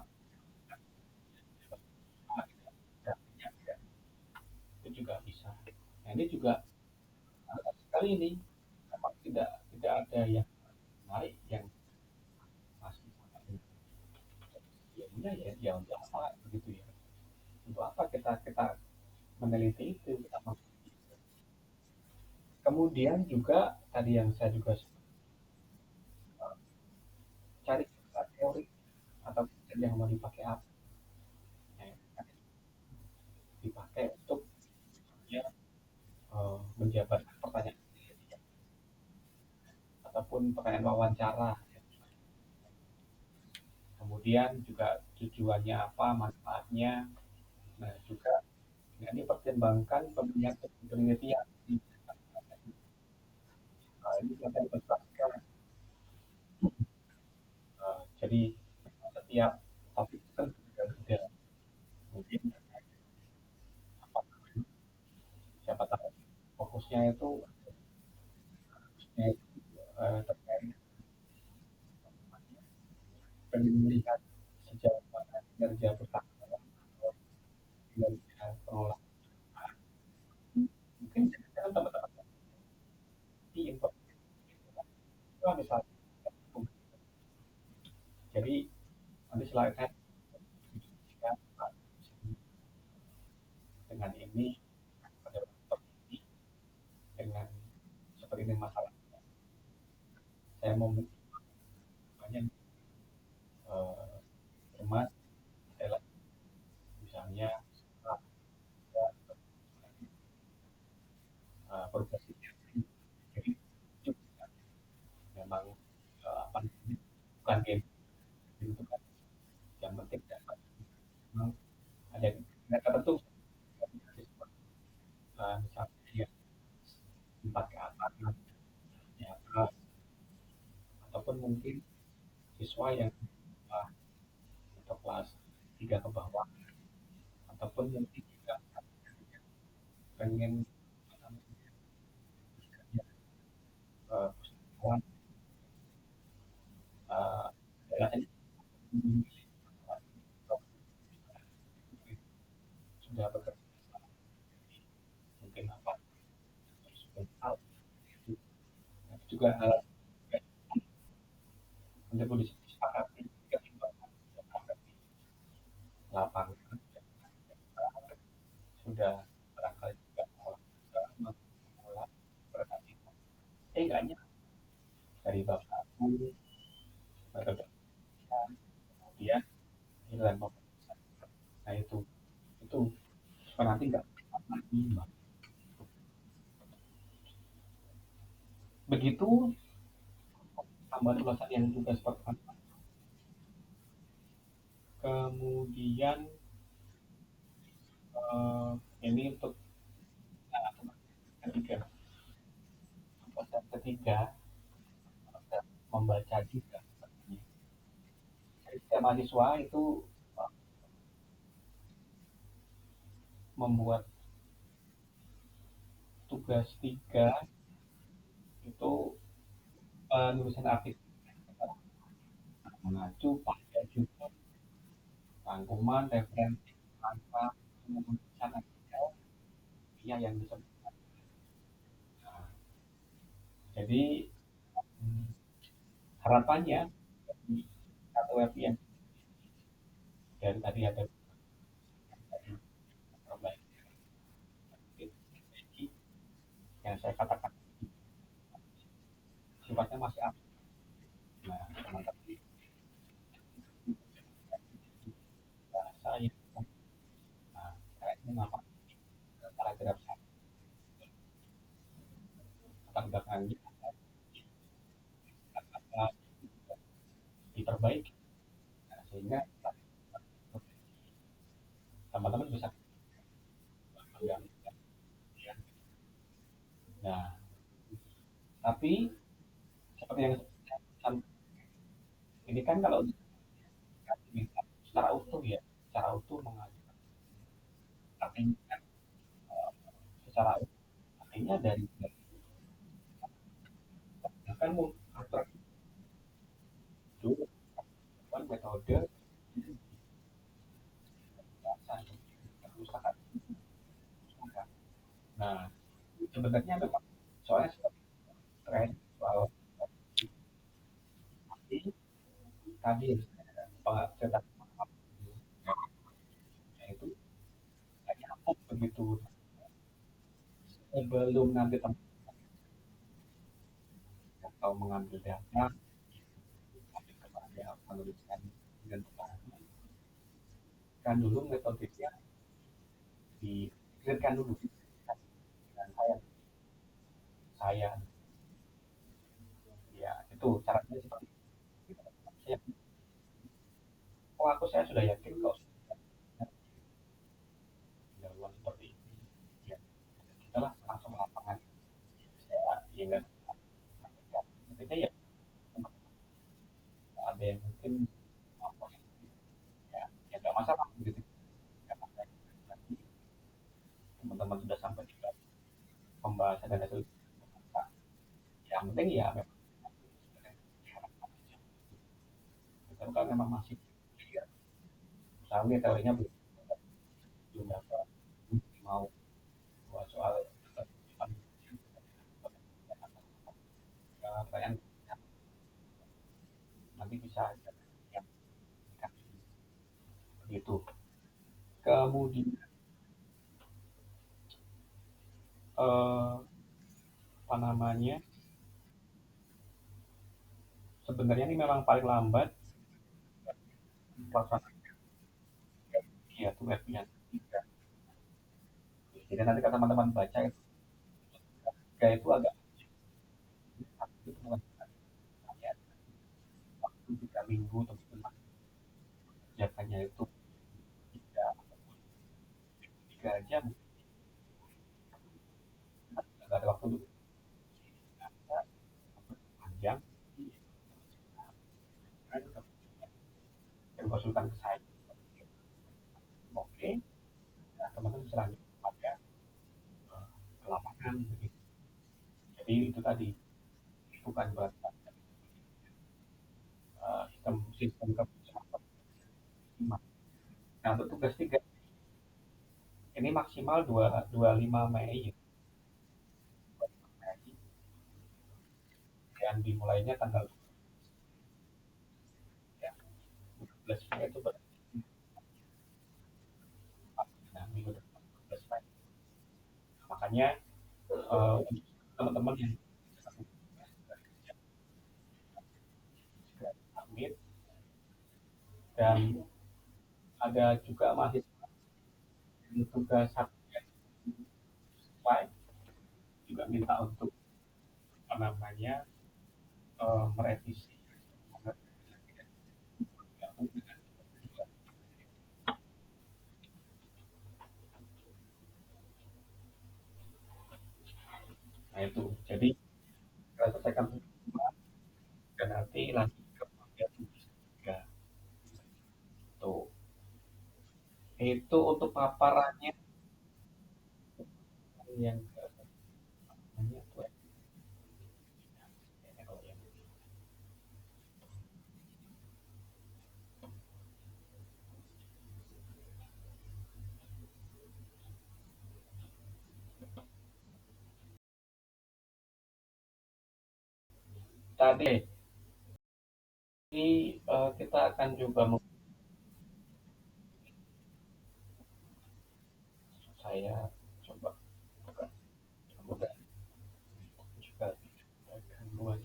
itu juga bisa nah ini juga sekali ini memang tidak ada yang menarik yang masih ya udah ya ya untuk apa begitu ya untuk apa kita kita meneliti itu kita kemudian juga tadi yang saya juga cari teori atau yang mau dipakai apa ya, dipakai untuk ya, menjabat pertanyaan ataupun pertanyaan wawancara kemudian juga tujuannya apa manfaatnya nah juga nah, ini pertimbangkan penelitian nah, ini yang tadi dijelaskan jadi setiap topik kan berbeda mungkin siapa tahu fokusnya itu terkait pengen melihat sejauh mana kinerja pertahanan silakan diskusikan dengan ini pada topik ini dengan seperti ini masalah. Saya mau banyak emas adalah misalnya progresif. Jadi itu memang apa namanya, bukan game itu kan yang penting dapat memang ada mereka tertentu misalnya ya 4 ke atas ya, ataupun mungkin siswa yang uh, atau kelas 3 ke bawah ataupun mungkin juga pengen uh, uh, sudah bekerja mungkin apa hal juga hal untuk disepakati ketimbangan lapangan sudah barangkali juga mengelola berkati enggaknya dari bapakku atau dia dan pemeriksaan nah itu supaya nanti nggak lagi begitu tambahan ulasan yang juga seperti apa. Kemudian ini untuk ketiga ketiga membaca juga jadi setiap mahasiswa itu uh, membuat tugas tiga itu penulisan artikel mengacu pada judul rangkuman referensi angka penulisan artikel yang disebut. Nah, jadi harapannya di satu web yang dari tadi ada perbaikan yang saya katakan sifatnya masih aktif. Nah, teman-teman bahasa yang nah, kayaknya apa paragraf satu latar belakangnya apa diperbaiki nah, sehingga teman-teman bisa mengganggu. Nah, tapi seperti yang ini kan kalau secara utuh ya, secara utuh mengajukan artinya secara utuh artinya dari kan mau itu kan metode dasar perpustakaan. Nah, sebenarnya memang soalnya tren soal ini tadi cetak itu hanya aku begitu sebelum nanti teman atau mengambil data kepada penulisan dan pembahasan kan dulu metodenya di dulu dengan saya ya itu caranya seperti itu. Saya, oh aku saya sudah yakin kok jawaban seperti ini ya kita lah langsung lapangan saya ingat ketika ya ada yang mungkin apa ya ya nggak masalah gitu teman-teman sudah sampai juga pembahasan dan hasil yang penting ya memang kita kan memang masih ya, misalnya teorinya belum dapat mau buat soal pertanyaan nanti bisa ya, eh, apa namanya, sebenarnya ini memang paling lambat pelaksanaan ya tuh webnya. Jadi nanti kalau teman-teman baca itu, ya itu agak itu pengerjaannya waktu 3 minggu teman-teman kerjakannya itu tiga, 3 jam, nggak ada waktu untuk panjang, kan dan konsultan ke saya, oke, nah, teman-teman bisa lanjut pada ke lapangan begitu. Jadi itu tadi bukan berarti sistem sistem kerja maksimal. Nah untuk tugas 3 ini maksimal 25 Mei ya, dan dimulainya tanggal ya, 12 Mei itu berarti nah, minggu depan 12 Mei. Makanya untuk teman-teman yang amit dan ada juga mahasiswa yang tugas satu juga minta untuk apa namanya merevisi. Nah itu jadi kita selesaikan semua dan nanti lanjut ke bagian tiga tuh. Itu untuk paparannya yang namanya tuh tadi kita akan coba saya coba buka mudah juga gangguan.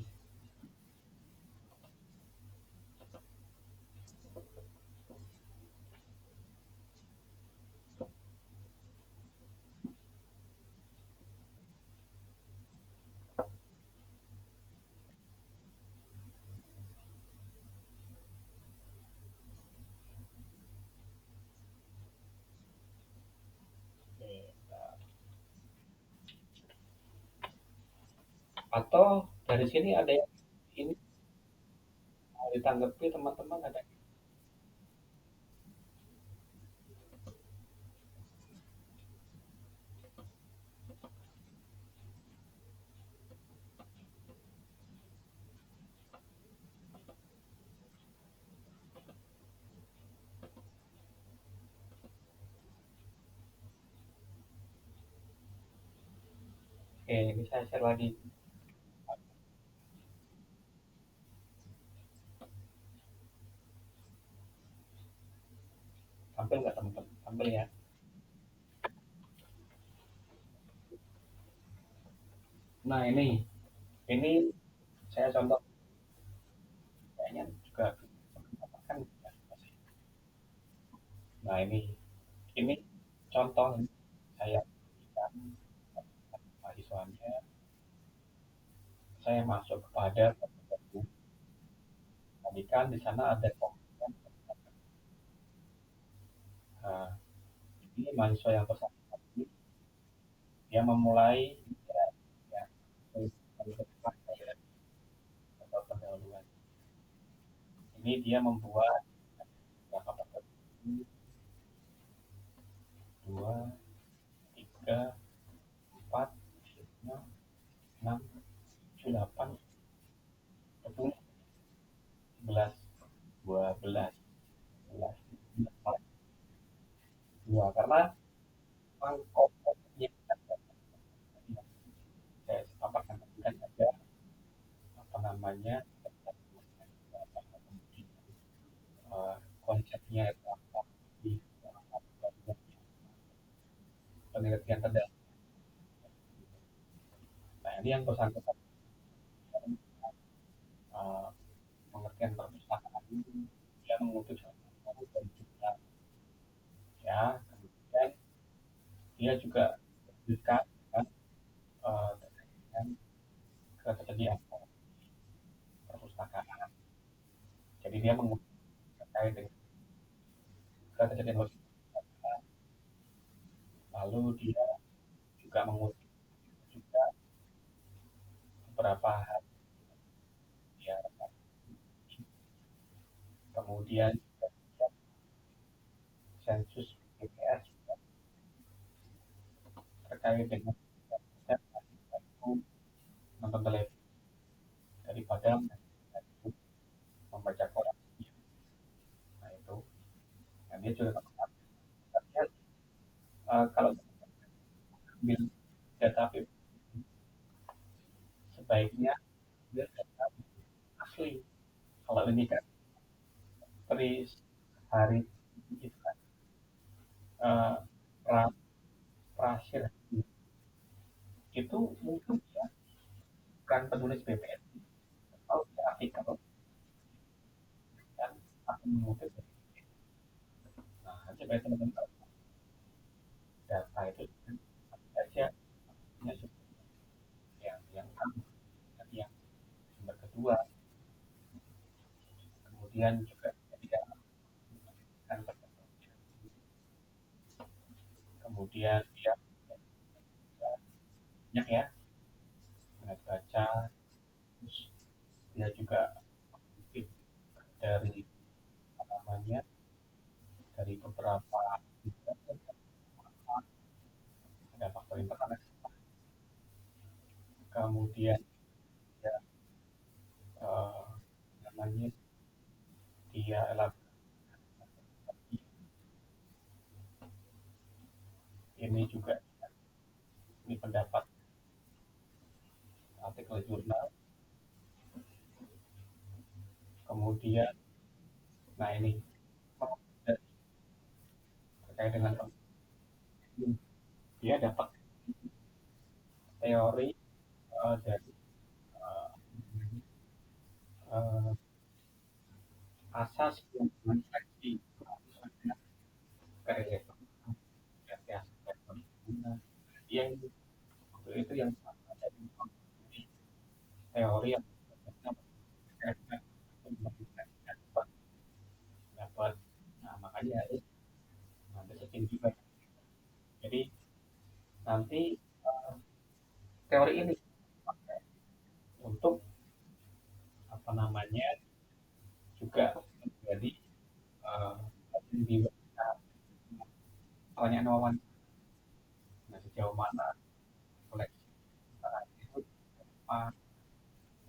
Atau dari sini ada yang ini mau ditanggapi teman-teman ada. Oke, ini saya share lagi. Tampil nggak teman-teman? Tampil ya. Nah ini saya contoh kayaknya juga kan. Nah ini contoh saya berikan mahasiswanya, saya masuk kepada tadi kan di sana ada komponen. Nah, ini mahasiswa yang bersangkutan ini dia memulai ya, ya, dari depan ya, atau pendahuluan. Ini dia membuat berapa pekerjaan? Dua, tiga, empat, lima, enam, tujuh, delapan, 10, 11, 12, 11, dua karena komponennya saya sampaikan tadi kan ada apa namanya konsepnya itu apa di penelitian terdahulu ini yang bersangkutan uh, pengertian perpustakaan ini, dia mengutip satu dari juga ya, kemudian dia juga dekat dengan terkait dengan ketersediaan perpustakaan. Jadi dia mengutip terkait dengan ketersediaan perpustakaan, lalu dia juga mengutip juga beberapa hal ya, kemudian sensus BPS terkait dengan nonton televisi daripada membaca koran. Nah itu, nah, dia juga kalau ambil data sebaiknya dia data asli. Kalau ini kan per hari itu kan uh, pra, prasir itu mungkin ya, bukan penulis BPS atau artikel dan akan mengutip. Nah, coba teman-teman data itu saja yang yang sumber kedua, kemudian juga tidak akan kemudian dia banyak ya minat baca, terus dia juga dari apa namanya dari beberapa ada faktor internal, kemudian dia eh, namanya dia ini juga ini pendapat artikel jurnal, kemudian nah ini terkait dengan dia dapat teori dari uh, asas hubungan seleksi kerelevan yang itu yang ada di teori yang dapat. Nah makanya nanti setting juga, jadi nanti teori ini untuk apa namanya juga menjadi uh, di pertanyaan wawan, nah, sejauh mana koleksi itu apa,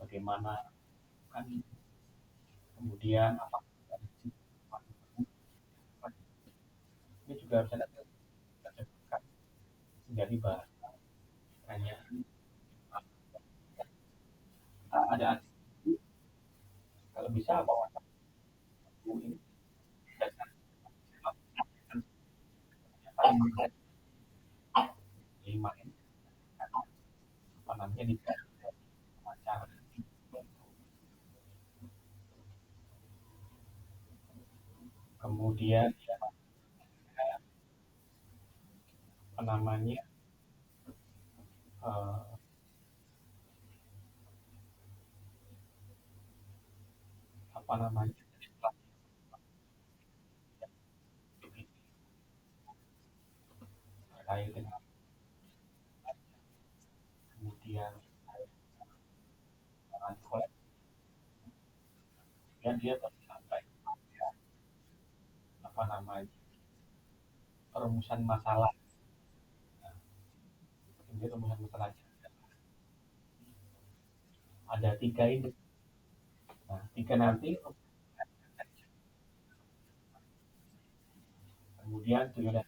bagaimana kan, kemudian apa ini juga harus ada menjadi bahan pertanyaan. Ada kalau bisa bawa ini lima ini apa namanya di acara, kemudian apa namanya uh, apa namanya terkait dengan kemudian dengan koleksi, dan dia sampai apa namanya perumusan masalah. Nah, ini rumusan masalahnya ada tiga ini. Nah, tiga nanti kemudian sudah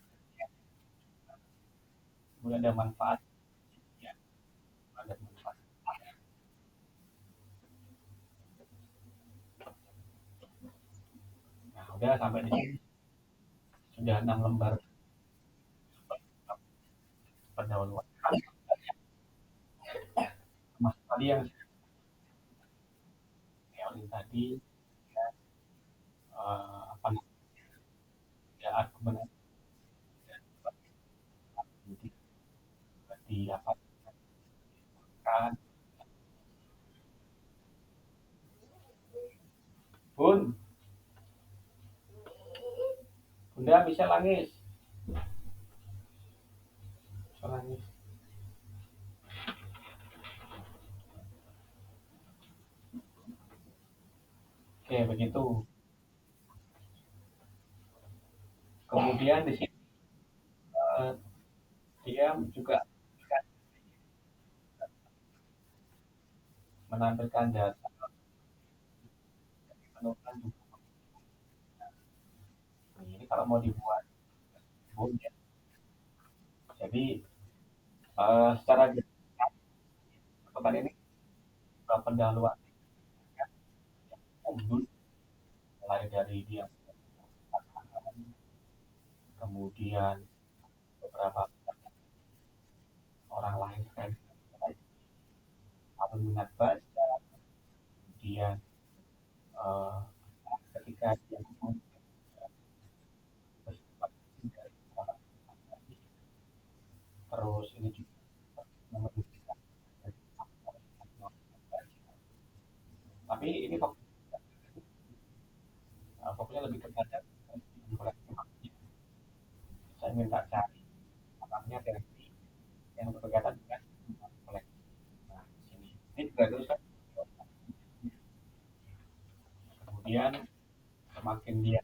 kemudian ada manfaat ya, ada manfaat. Nah udah sampai di sini sudah 6 lembar pendahuluan. Mas tadi yang teori tadi ya, apa namanya ya, argumen di apa kan Bun, Bunda bisa nangis, bisa nangis. Oke begitu. Kemudian di sini eh, dia juga menampilkan data penurunan juga. Ini kalau mau dibuat Bun, ya. Jadi secara pekan ini pendahuluan unggul mulai dari dia kemudian beberapa orang lain kan atau minat baca kemudian eh, ketika dia terus ini juga menunjukkan tapi ini fokusnya lebih kepada saya minta cari namanya terapi yang berkaitan dengan koleksi. Nah, ini juga terus kan. Kemudian semakin dia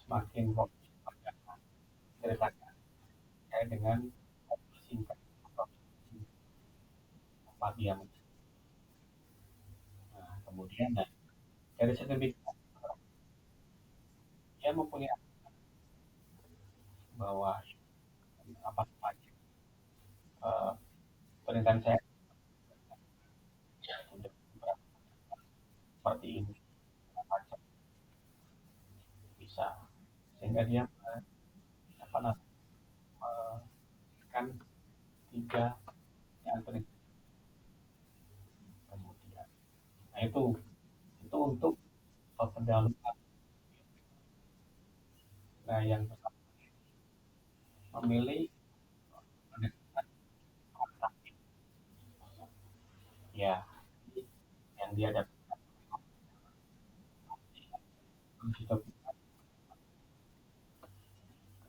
semakin fokus pada ceritakan terkait dengan singkat apa dia. Nah, kemudian nah, dari sertifikat dia mempunyai bahwa apa saja perintahan saya sudah seperti ini macam bisa sehingga dia apa namanya kan tiga yang perintahan kemudian nah itu untuk pendahuluan. Nah yang memilih pendekatan kontak ya yang dia dapat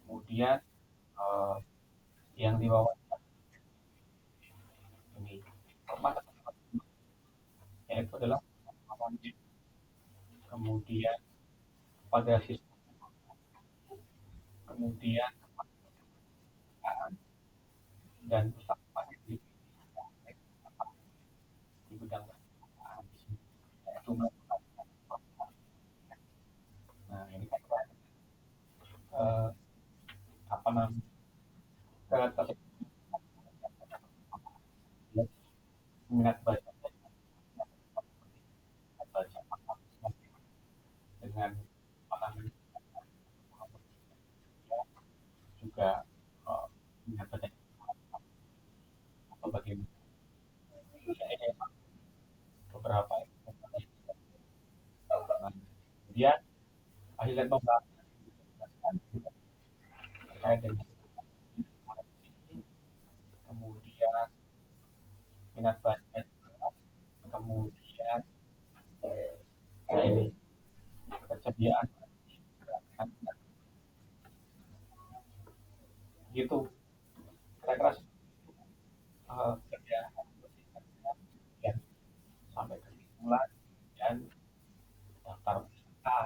kemudian eh, yang dibawa ini format yaitu adalah kemudian pada sistem kemudian dan usaha di bidang yaitu nah ini kan eh, apa namanya ke minat baca baca dengan apa namanya juga eh, minat baca atau bagaimana ini beberapa kemudian akhirnya membahas terkait dengan kemudian minat baca kemudian nah ini ketersediaan gitu kira-kira kerja ya, sampai kesimpulan dan daftar peserta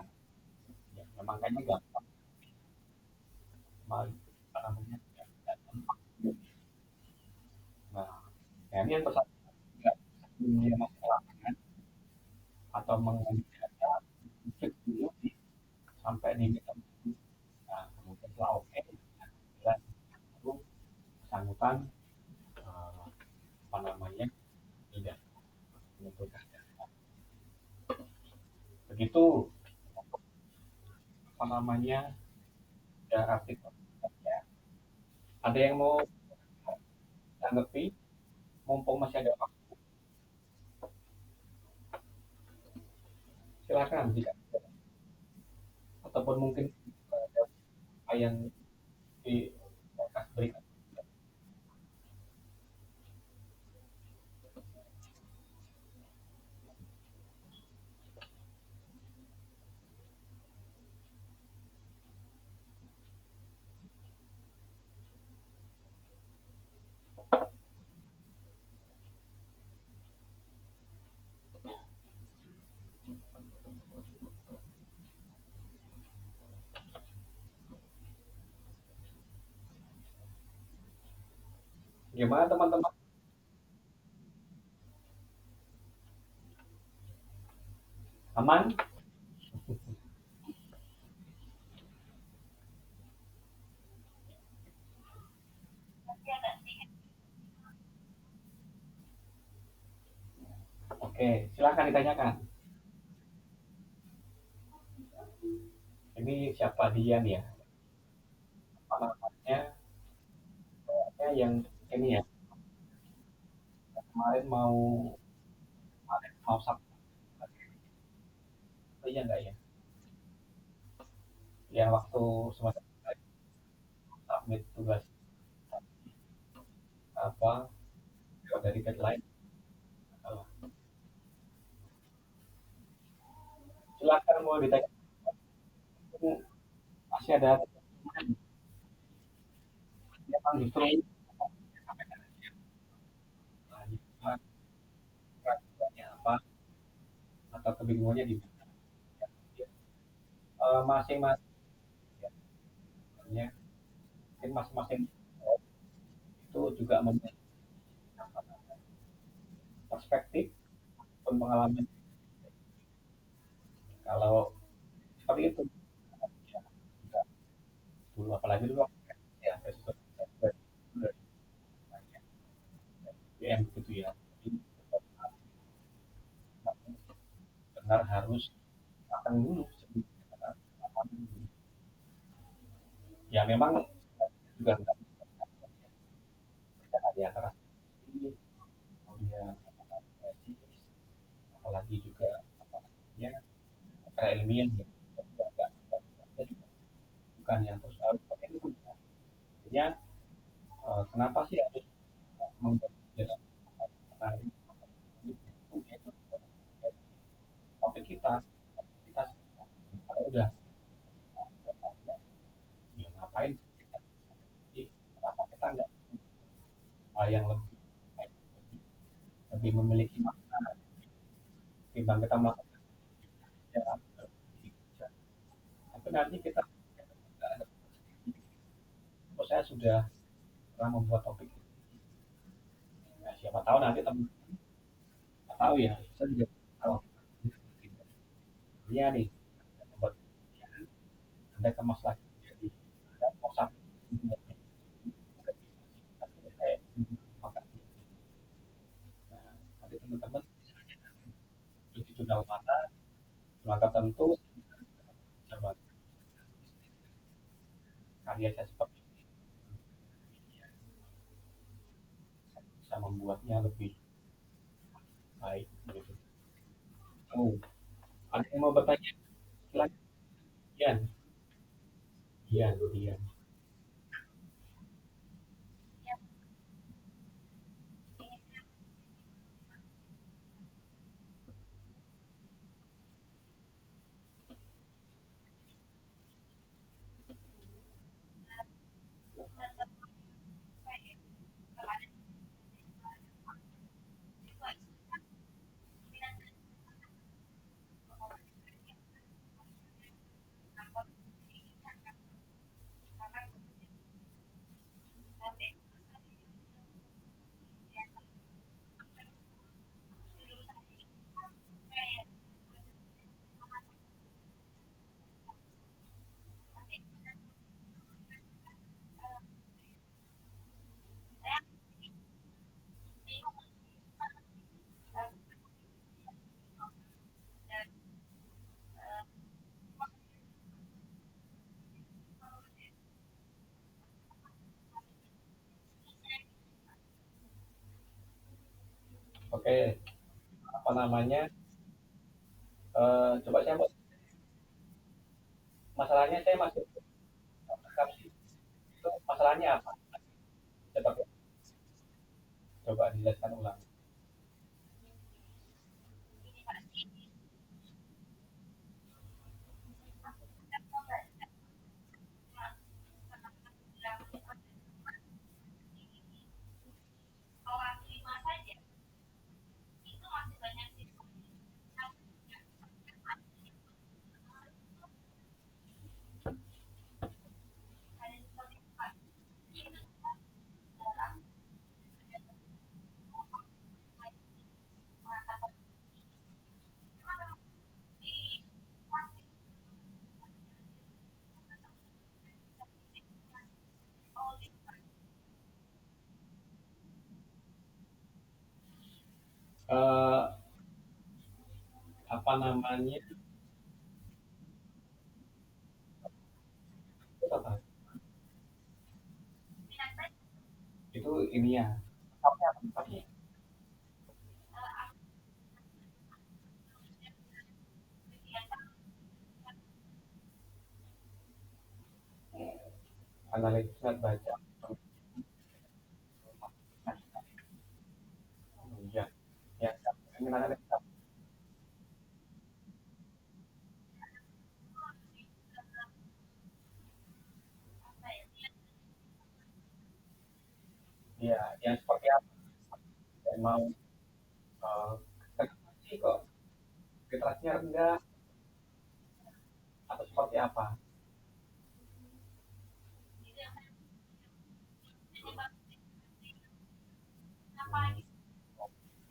ya, memang kayaknya gampang apa namanya nah, nah ini yang pesan dia masih lakukan atau mengerjakan dulu sampai di nah, kemudian setelah oke dan baru bersangkutan eh, apa namanya tidak menentukan begitu apa namanya ya artikel ya. Ada yang mau tanggapi mumpung masih ada waktu, silakan jika ataupun mungkin ada apa yang di podcast berikan. Gimana teman-teman? Aman? Oke, silakan ditanyakan. Ini siapa Dian ya? Apa namanya? Kayaknya yang ini ya, kemarin mau submit, iya nggak ya? Yang waktu semester submit tugas apa dari deadline. Silakan mau ditanya. Masih ada memang justru keraguannya apa atau kebingungannya di mana. Masing-masing ya, masing-masing itu juga memiliki perspektif dan pengalaman. Kalau seperti itu ya, dulu apalagi dulu ya BM gitu ya. Jadi, benar harus makan dulu sebelum ya memang juga nggak bisa ada antara kemudian apalagi juga ya secara ilmiah ya bukan yang terus harus pakai itu ya. Kenapa sih harus membuat menarik itu topik kita kalau udah ya ngapain sih, kenapa kita nggak hal yang lebih memiliki makna timbang kita melakukan ya, tapi nanti kita oh, saya sudah pernah membuat topik nah, siapa tahu nanti teman tahu ya saya juga tahu iya nih membuat anda kemas lagi jadi ada posat nah, nanti teman-teman cuci jurnal mata langkah tentu coba karya saya seperti ini bisa membuatnya lebih baik gitu. Oh, ada yang mau bertanya lagi? Ian, Ian, Ian. Oke, apa namanya? Coba saya masalahnya saya masih rekam sih. Itu masalahnya apa? Coba coba dijelaskan ulang. Eh, apa namanya? Itu apa? Itu ini ya. Apa tempatnya? Analisis nggak baca. Iya. Ya, ini analisis. Iya, yang seperti apa? Saya mau kenapa sih kok literasinya rendah atau seperti apa? Hmm,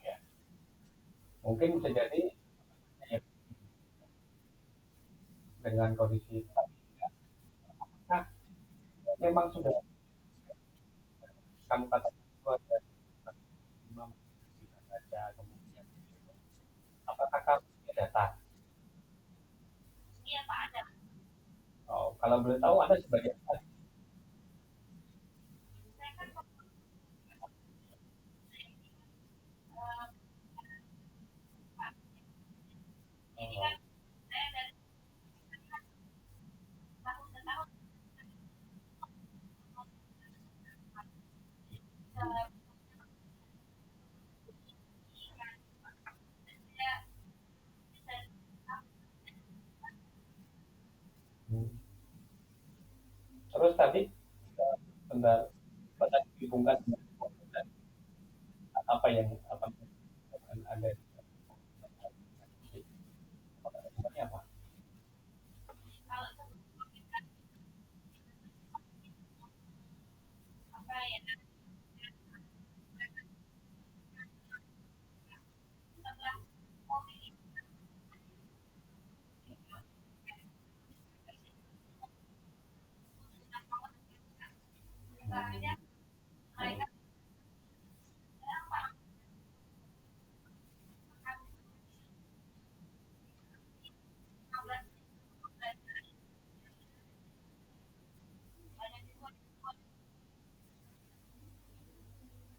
ya. Mungkin bisa jadi ya, dengan kondisi nah, memang sudah kamu katakan itu ada imam bisa baca kemudian apakah kamu punya data? Oh, kalau boleh tahu ada sebagai apa? Oh, hmm. Terus tadi bentar, pada dihubungkan dengan apa yang apa yang ada di apa?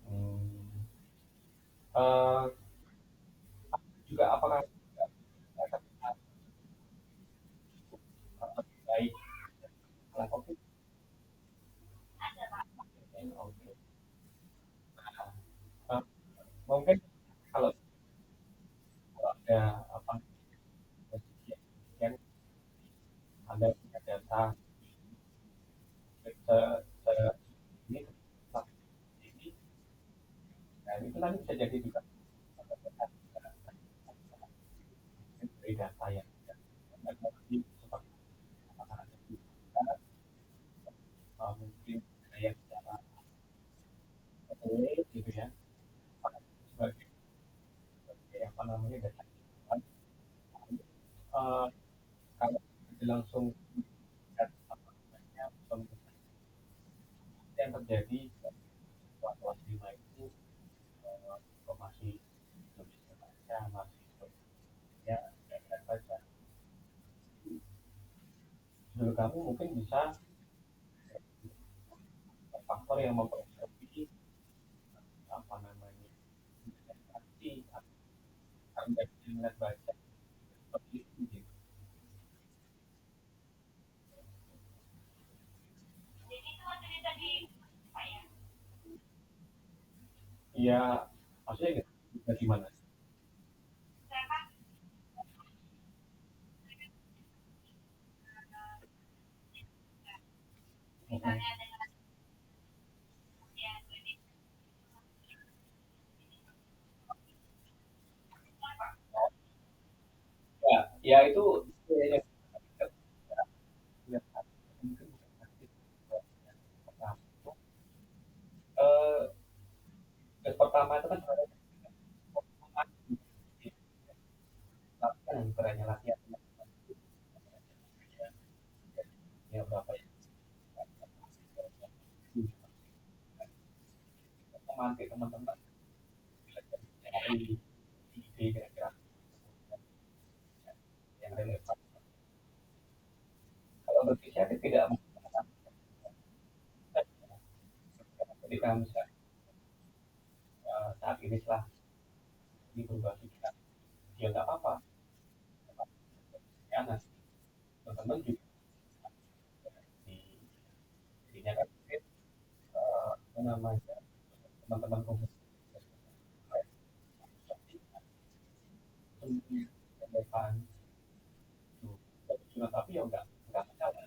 Hmm. Eh, juga apakah lebih baik setelah COVID? Oke. Eh, mungkin kalau, kalau ada apa yang ada punya data se, se ini ini dan itu nanti bisa jadi juga dari data yang seperti apakah ada juga mungkin ada yang secara gitu ya sebagai, sebagai apa namanya data uh, kalau langsung apa namanya yang terjadi kelas 5 itu masih belum bisa baca masih ya dan baca dulu kamu mungkin bisa faktor yang mempengaruhi apa namanya minat baca seperti itu gitu. Iya, maksudnya gitu, gimana? Mhm. Ya, ya itu yang mungkin bukan pasti pertama. Eh, yang pertama itu kan sebenarnya latihan, bukannya latihan ya berapa ya? Nanti teman-teman cari ide kira-kira yang relevan. Kalau berpikir tidak ketika misalnya saat ini setelah di berubah pikiran, ya nggak apa-apa. Ya, nah, teman-teman juga di dirinya kan mungkin apa namanya teman-teman komunitas depan cuma tapi ya nggak masalah.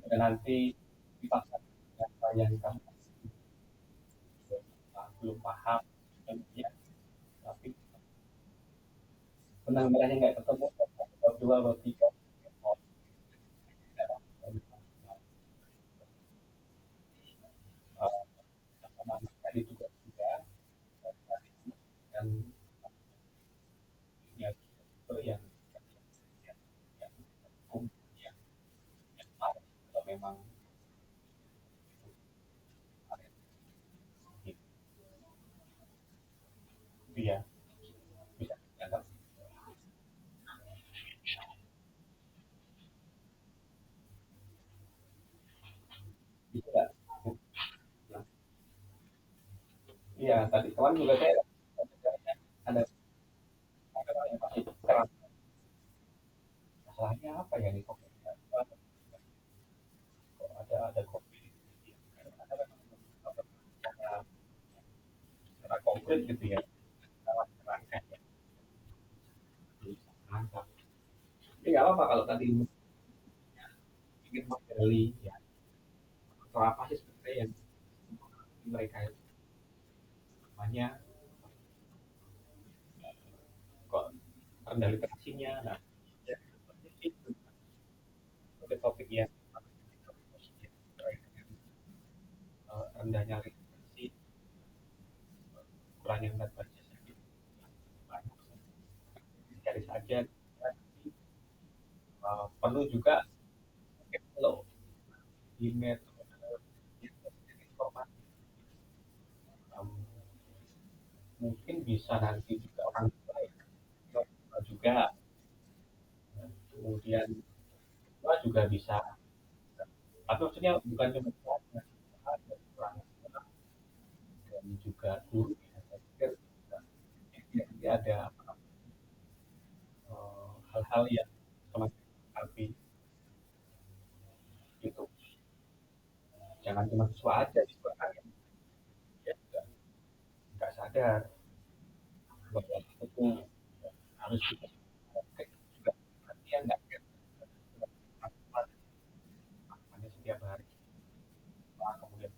Dan nanti dipaksa apa yang kamu belum paham, ya, tapi benang merahnya nggak ketemu, bab dua, bab tiga, tadi juga juga dan ya itu yang hukum yang kalau memang itu ya bisa dianggap itu ya. Iya, tadi kawan juga saya ada yang masih keras masalahnya apa ya nih kok ada kopi ada secara konkret gitu ya kerangka ya kerangka tapi nggak apa kalau tadi ingin menggali ya atau apa sih sebenarnya yang mereka itu namanya kok rendah literasinya nah ya, itu topik yang rendahnya literasi kurangnya minat baca sedikit banyak cari saja perlu juga kalau di metode informasi mungkin bisa nanti juga orang tua ya, juga kemudian tua juga bisa tapi maksudnya bukan cuma pelajar, ada orang tua dan juga guru ya saya pikir nanti ada hal-hal yang semacam arti itu jangan cuma siswa aja siswa kan ya juga nggak sadar bahwa itu harus juga juga perhatian nggak hanya setiap hari kemudian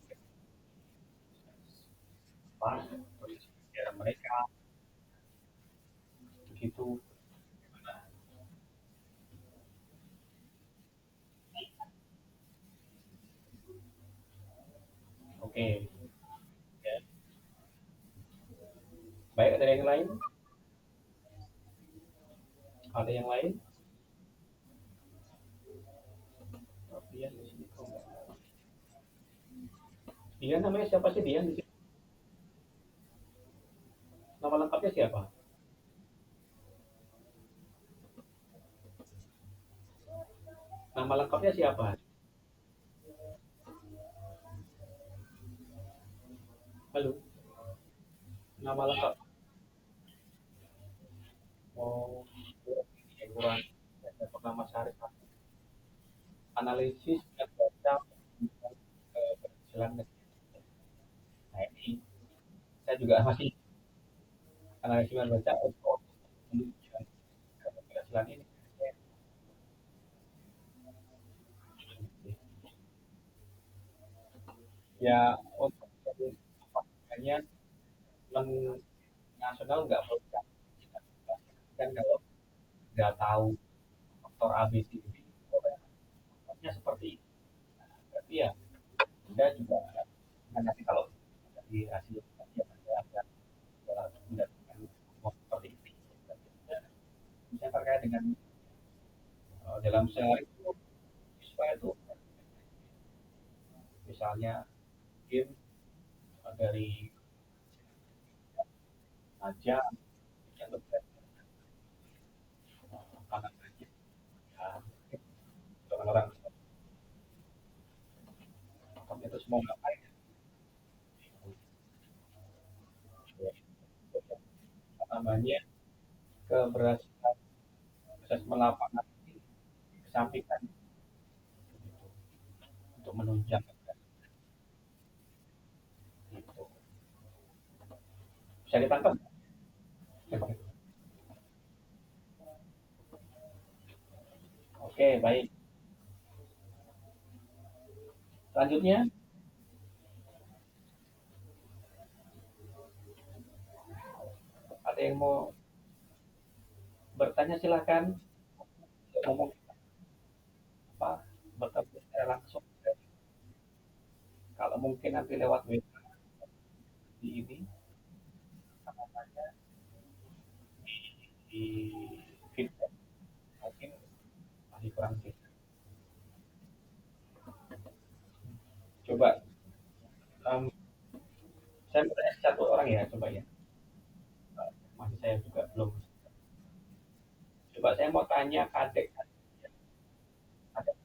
pas terus sejarah mereka begitu oke ya. Baik ada yang lain ada yang lain Dian di sini kok nggak Dian namanya siapa sih Dian di sini nama lengkapnya siapa nama lengkapnya siapa halo nama lengkap Oh, kurang saya pernah Mas Haris analisis dan baca keberhasilan negeri. Nah, ini saya juga masih analisis dan baca untuk menunjukkan keberhasilan ini. Ya untuk hanya nasional nggak perlu kan kalau nggak tahu faktor ABCD orangnya seperti itu. Berarti ya Anda juga nanti kalau dari hasil kajian Anda akan mendapatkan seperti ini. Bisa terkait dengan dalam sehari itu siswa itu misalnya game dari aja yang berbeda makanan aja ya, orang-orang tapi itu semua ngapain namanya keberhasilan asesmen lapangan ini kesampingkan untuk menunjang itu bisa ditangkap. Oke baik, selanjutnya ada yang mau bertanya silakan ngomong apa bertanya secara langsung kalau mungkin nanti lewat web ini namanya di feedback mungkin masih kurang sih. Coba saya bertanya satu orang ya coba ya. Masih saya juga belum. Coba saya mau tanya ke adik. Adik.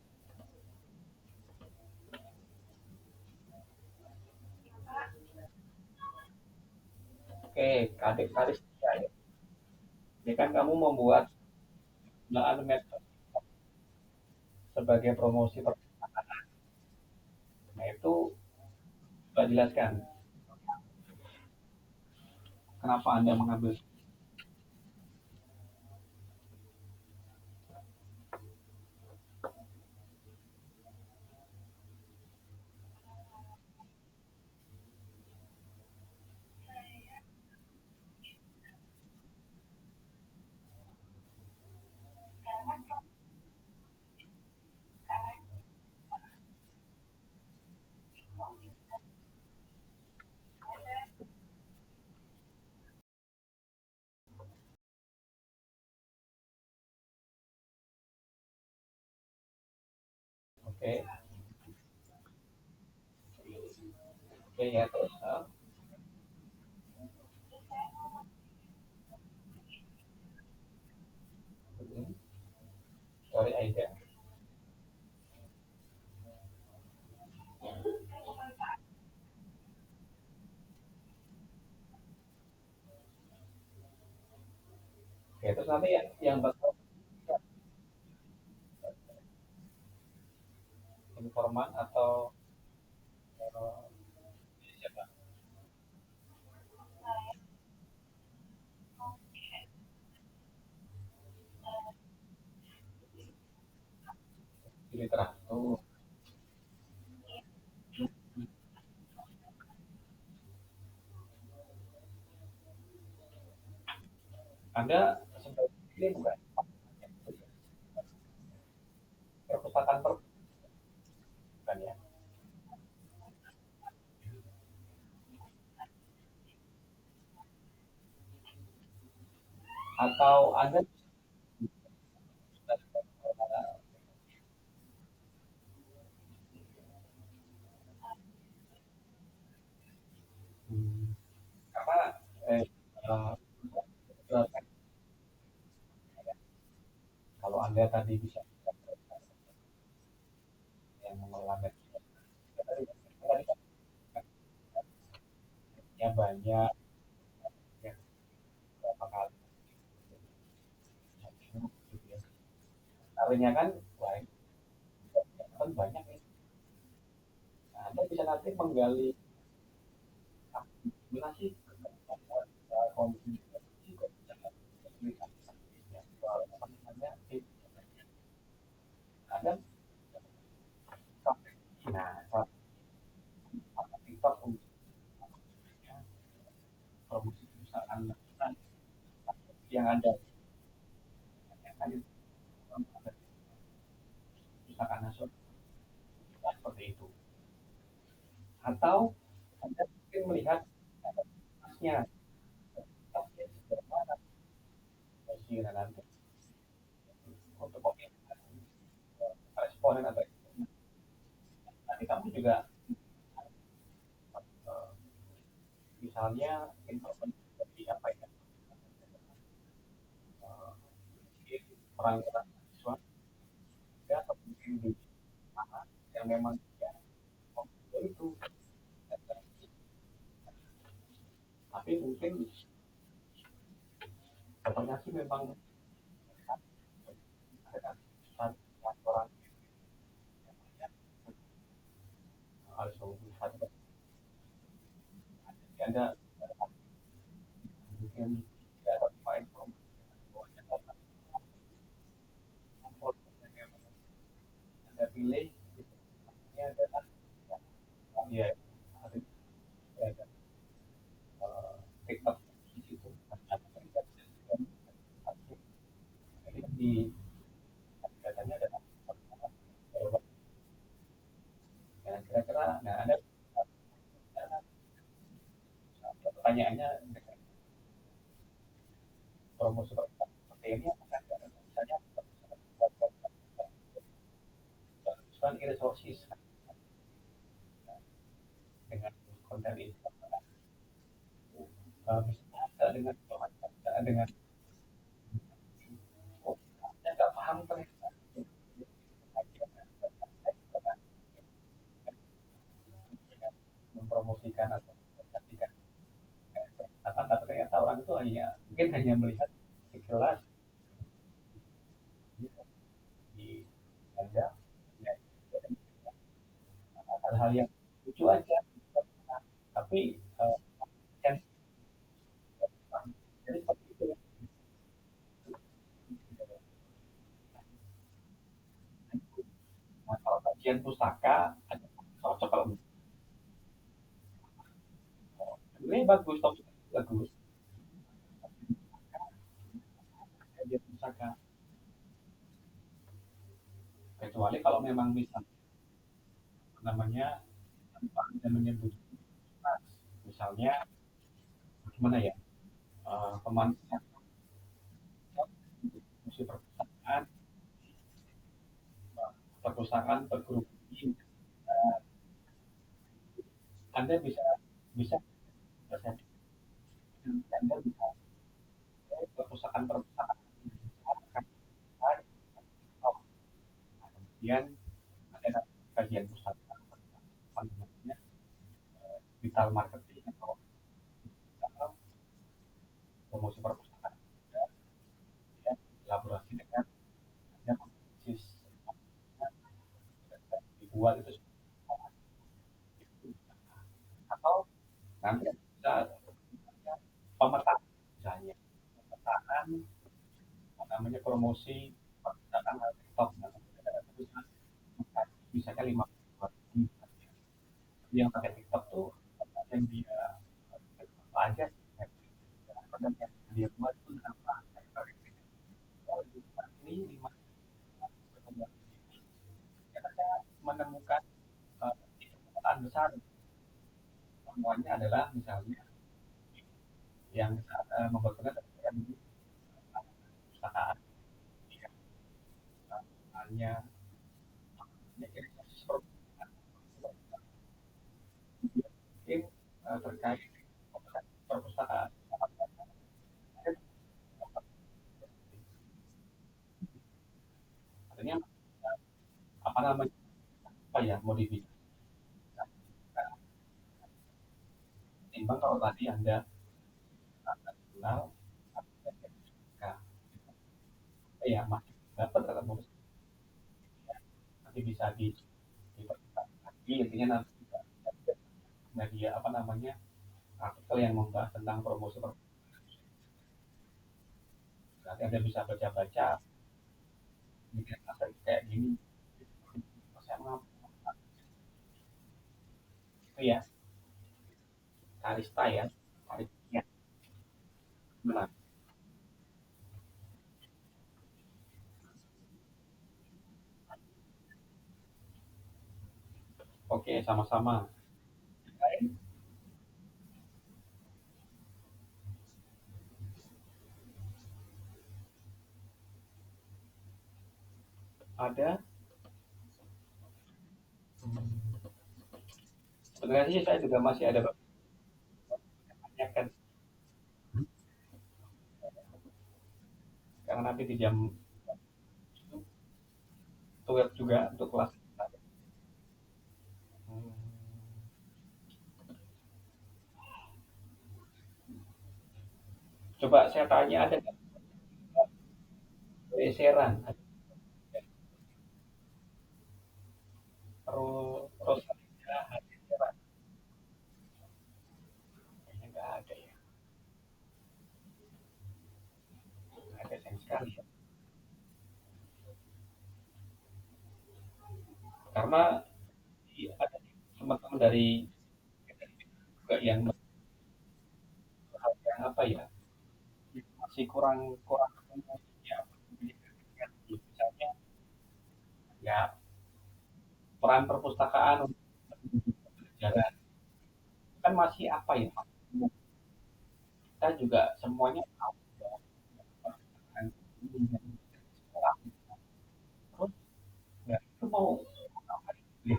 Oke, adik Karis ya. Ini kan kamu membuat penggunaan metode sebagai promosi perpustakaan. Nah itu coba jelaskan kenapa Anda mengambil. Oke, oke ya terus. Sorry Aida. Oke, terus nanti yang bakal informan atau siapa? Di literatur. Anda sebagai ini bukan perpustakaan perpustakaan ya? Atau Anda karena eh, eh, kalau Anda tadi bisa yang mengelola ya banyak ya, berapa kali. sekalinya kan, wah ini kan banyak nih. Nah, Anda bisa nanti menggali akumulasi konflik apa namanya, ada nah TikTok untuk promosi perusahaan yang ada yang ada perusahaan nasional seperti itu. Atau Anda mungkin melihat tasnya, tasnya sederhana, nanti untuk komunikasi responden atau nanti kamu juga eh, misalnya informasi seperti apa ya, orang orang siswa ya, atau mungkin di mana yang memang ya, itu, tapi mungkin katanya sih memang ada orang harus melihat ada mungkin ya, ada pemain yang anda pilih ini adalah ya ada ada TikTok di situ di katanya ada ya, kira-kira nah ada pertanyaannya dengan promosi seperti ini apakah ada misalnya misalkan resources dengan konten ini misalnya dengan dengan oh, saya nggak paham ternyata mempromosikan atau mempromosikan kata ternyata orang itu hanya mungkin hanya melihat sekilas di anda ya, hal-hal yang lucu aja tapi kan jadi seperti itu ya. Nah, kalau kajian pustaka ada cocok kalau ini bagus topik bagus kajian pustaka kecuali kalau memang bisa namanya dan menyebut misalnya gimana ya pemanfaatan fungsi perpustakaan perpustakaan berkerumun anda bisa bisa anda bisa perpustakaan kemudian ada kajian pustaka apa namanya digital marketing atau promosi perpustakaan ya, kolaborasi dengan ada dibuat itu atau nanti bisa pemetaan misalnya pemetaan namanya promosi perpustakaan TikTok misalnya 5 yang pakai TikTok tuh yang dia apa aja yang dia buat pun apa ini 5 menemukan pemetaan besar semuanya adalah misalnya yang membuat yang perpustakaan hanya mungkin terkait perpustakaan artinya apa namanya apa ya modifikasi timbang kalau tadi anda kenal ya masih dapat kata bonus nanti bisa dipertimbangkan. Jadi intinya nanti juga media apa namanya artikel yang membahas tentang promosi promosi. Nanti anda bisa baca-baca kayak gini. Saya mengambil itu ya Kalista ya. Kalista ya, benar. Oke, sama-sama. Ada sebenarnya sih saya juga masih ada banyak kan karena nanti di jam itu web juga untuk kelas. Hmm, coba saya tanya ada nggak geseran terus ada geseran kayaknya nggak ada ya, nggak ada sayang sekali ya. Karena ada teman-teman dari juga yang apa ya masih kurang kurang ya misalnya ya peran perpustakaan untuk pelajaran kan masih apa ya kita juga semuanya tahu bahwa perpustakaan ini dan sekolah terus ya itu mau apa ya?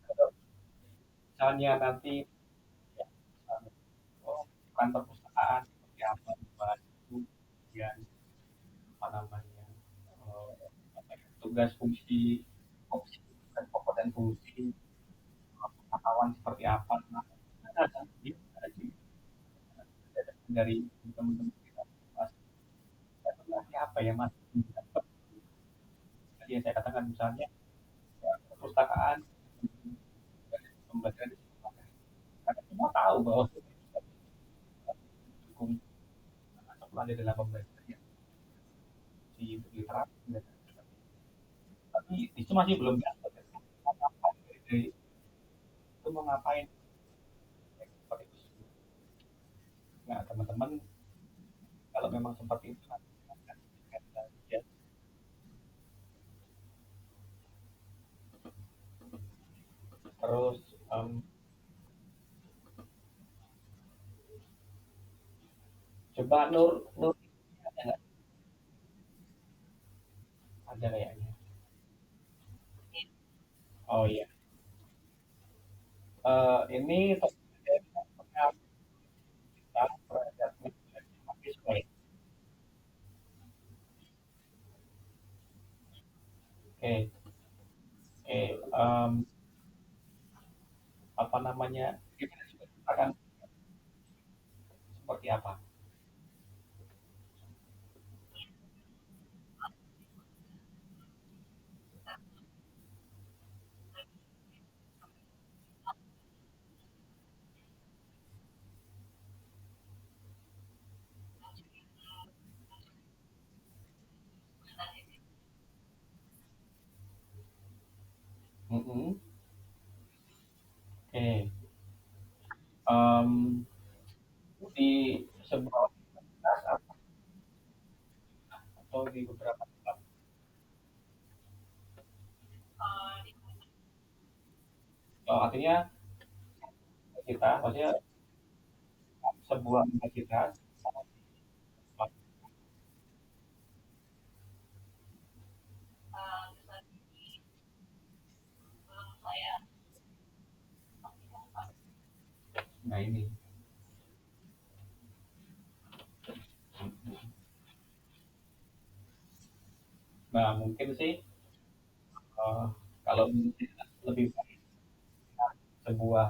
Kalau misalnya nanti ya, misalnya, oh, peran perpustakaan seperti apa buat kemudian apa namanya apa ya, tugas fungsi fungsi dan pokok dan fungsi pengetahuan seperti apa nah, ada sih dari teman-teman kita mas sebenarnya apa ya mas tadi yang saya katakan misalnya ya, perpustakaan pembelajaran karena semua tahu bahwa hukum masuk ada dalam pembelajaran ya, di literasi tapi itu masih belum dapat ya. Mau ngapain itu mau ngapain seperti itu nah teman-teman kalau memang seperti itu ya. Terus coba Nur Nur ada nggak ada kayaknya oh iya. Ini topiknya tentang peradaban mahasiswa ya. Oke, oke, apa namanya? Kita akan seperti apa? Mm-mm. Oke, em, di sebuah universitas atau di beberapa tempat. Artinya kita, maksudnya sebuah universitas. Nah ini, nah mungkin sih eh, kalau lebih baik sebuah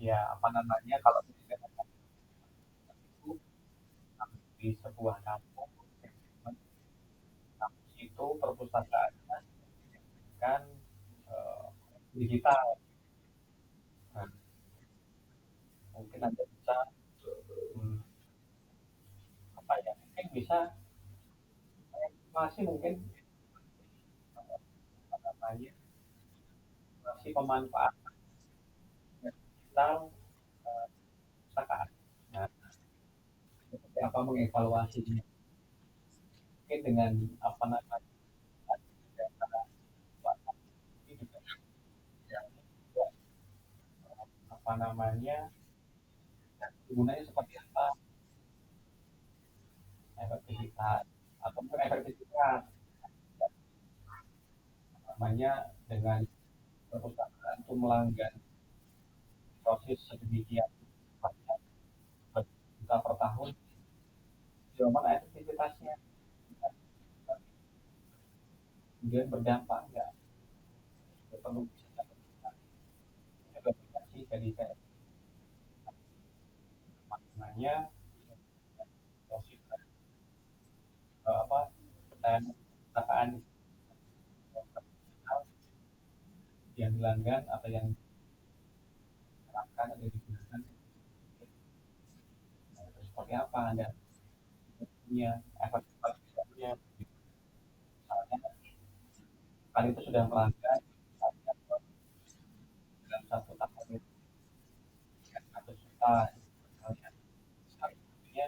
ya apa namanya kalau misalnya itu di sebuah kampus itu perpustakaan kan eh, digital. Nah, mungkin Anda bisa hmm, apa ya? Mungkin bisa masih mungkin apa namanya masih pemanfaatan digital perpustakaan. Nah, seperti apa mengevaluasinya? Mungkin dengan apa namanya ini juga yang apa namanya gunanya seperti apa efektivitas ataupun efektivitas namanya dengan perpustakaan itu melanggar proses sedemikian banyak juta per tahun sejauh mana efektivitasnya kemudian berdampak nggak perlu aplikasi jadi kayak maknanya proses apa dan perpustakaan yang dilanggar atau yang diterapkan atau digunakan seperti apa anda punya efektivitasnya misalnya kali itu sudah melanggar dalam satu tahun itu 100 juta misalnya artinya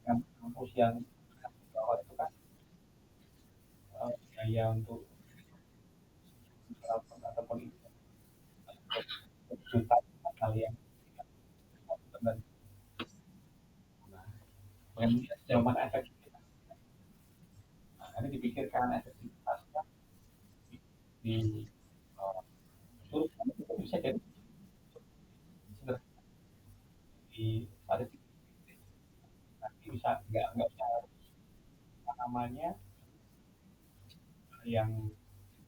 yang kampus yang di bawah itu kan biaya untuk ataupun itu juta kali yang benar. Nah, bagaimana sejauh mana efektivitas? Nah, ini dipikirkan efektivitasnya di uh, terus itu bisa jadi sederhana di pada nanti bisa nggak bisa apa namanya yang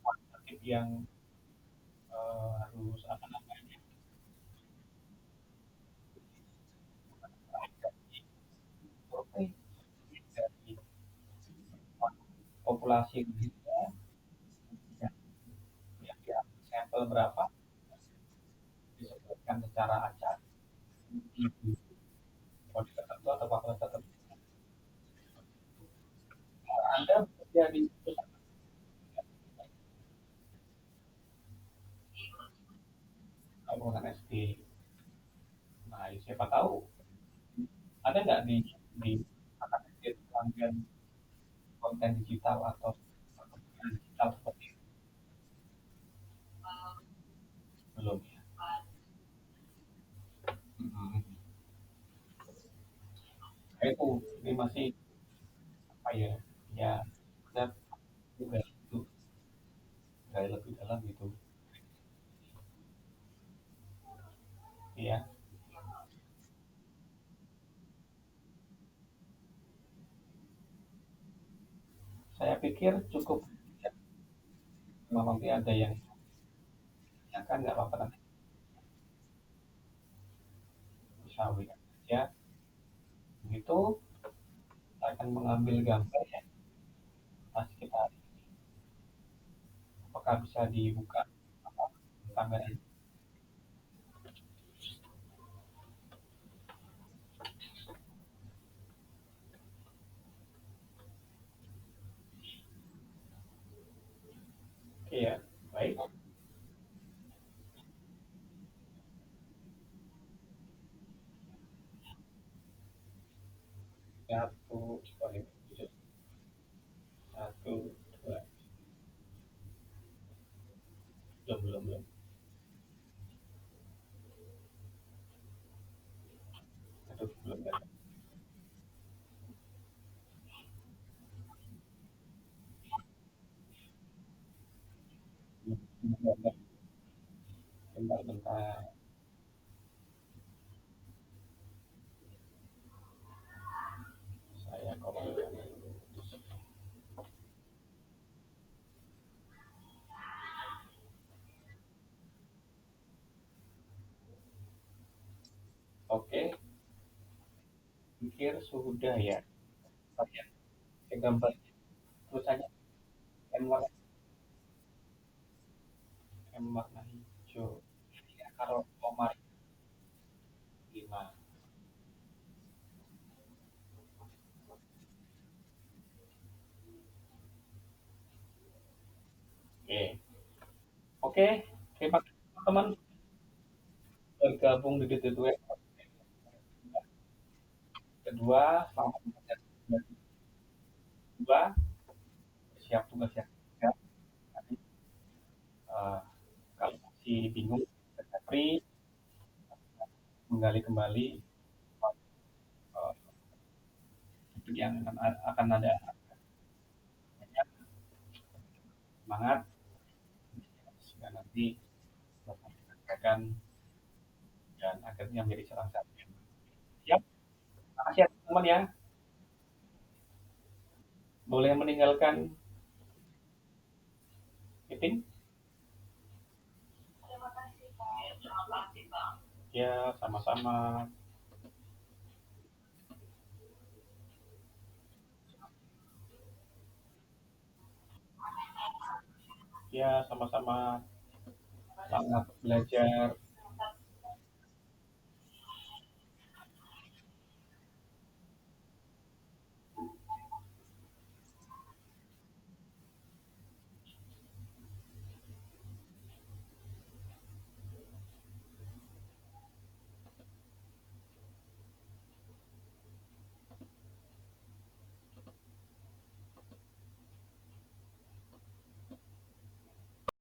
kuantitatif yang harus apa namanya survei dari populasi Indonesia yang yang sampel berapa disebutkan secara acak di kode tertentu atau fakultas tertentu. Anda bekerja di pusat pengembangan SD. Nah, siapa tahu ada nggak di anak SD pelanggan konten digital atau konten digital seperti itu? Belum ya. Hmm. Nah, itu ini masih apa ya? Ya, kita juga itu gali lebih dalam gitu. Ya, saya pikir cukup ya, kalau nanti ada yang tanyakan nggak apa-apa nanti bisa WA aja. Begitu saya akan mengambil gambar ya pas kita apakah bisa dibuka apa kamera. Iya, baik. Satu, sorry, satu, dua, belum, belum, belum. Aduh, belum ada. Bentar, bentar, bentar. Saya komen. Oke, pikir sudah ya. Saya gambar tulisannya M warna hijau. Ya, kalau Omar 5. Oke. Oke, terima kasih teman-teman bergabung di Titik Dua kedua. Selamat mengerjakan kedua. Siap tugas yang ketiga. Nanti, eh, kalau masih bingung, kita free menggali kembali eh, topik yang akan ada banyak semangat dan nanti dapat dikerjakan dan akhirnya menjadi salah satu yang siap. Terima kasih ya teman-teman ya. Boleh meninggalkan meeting? Ya, sama-sama. Ya, sama-sama. Selamat belajar.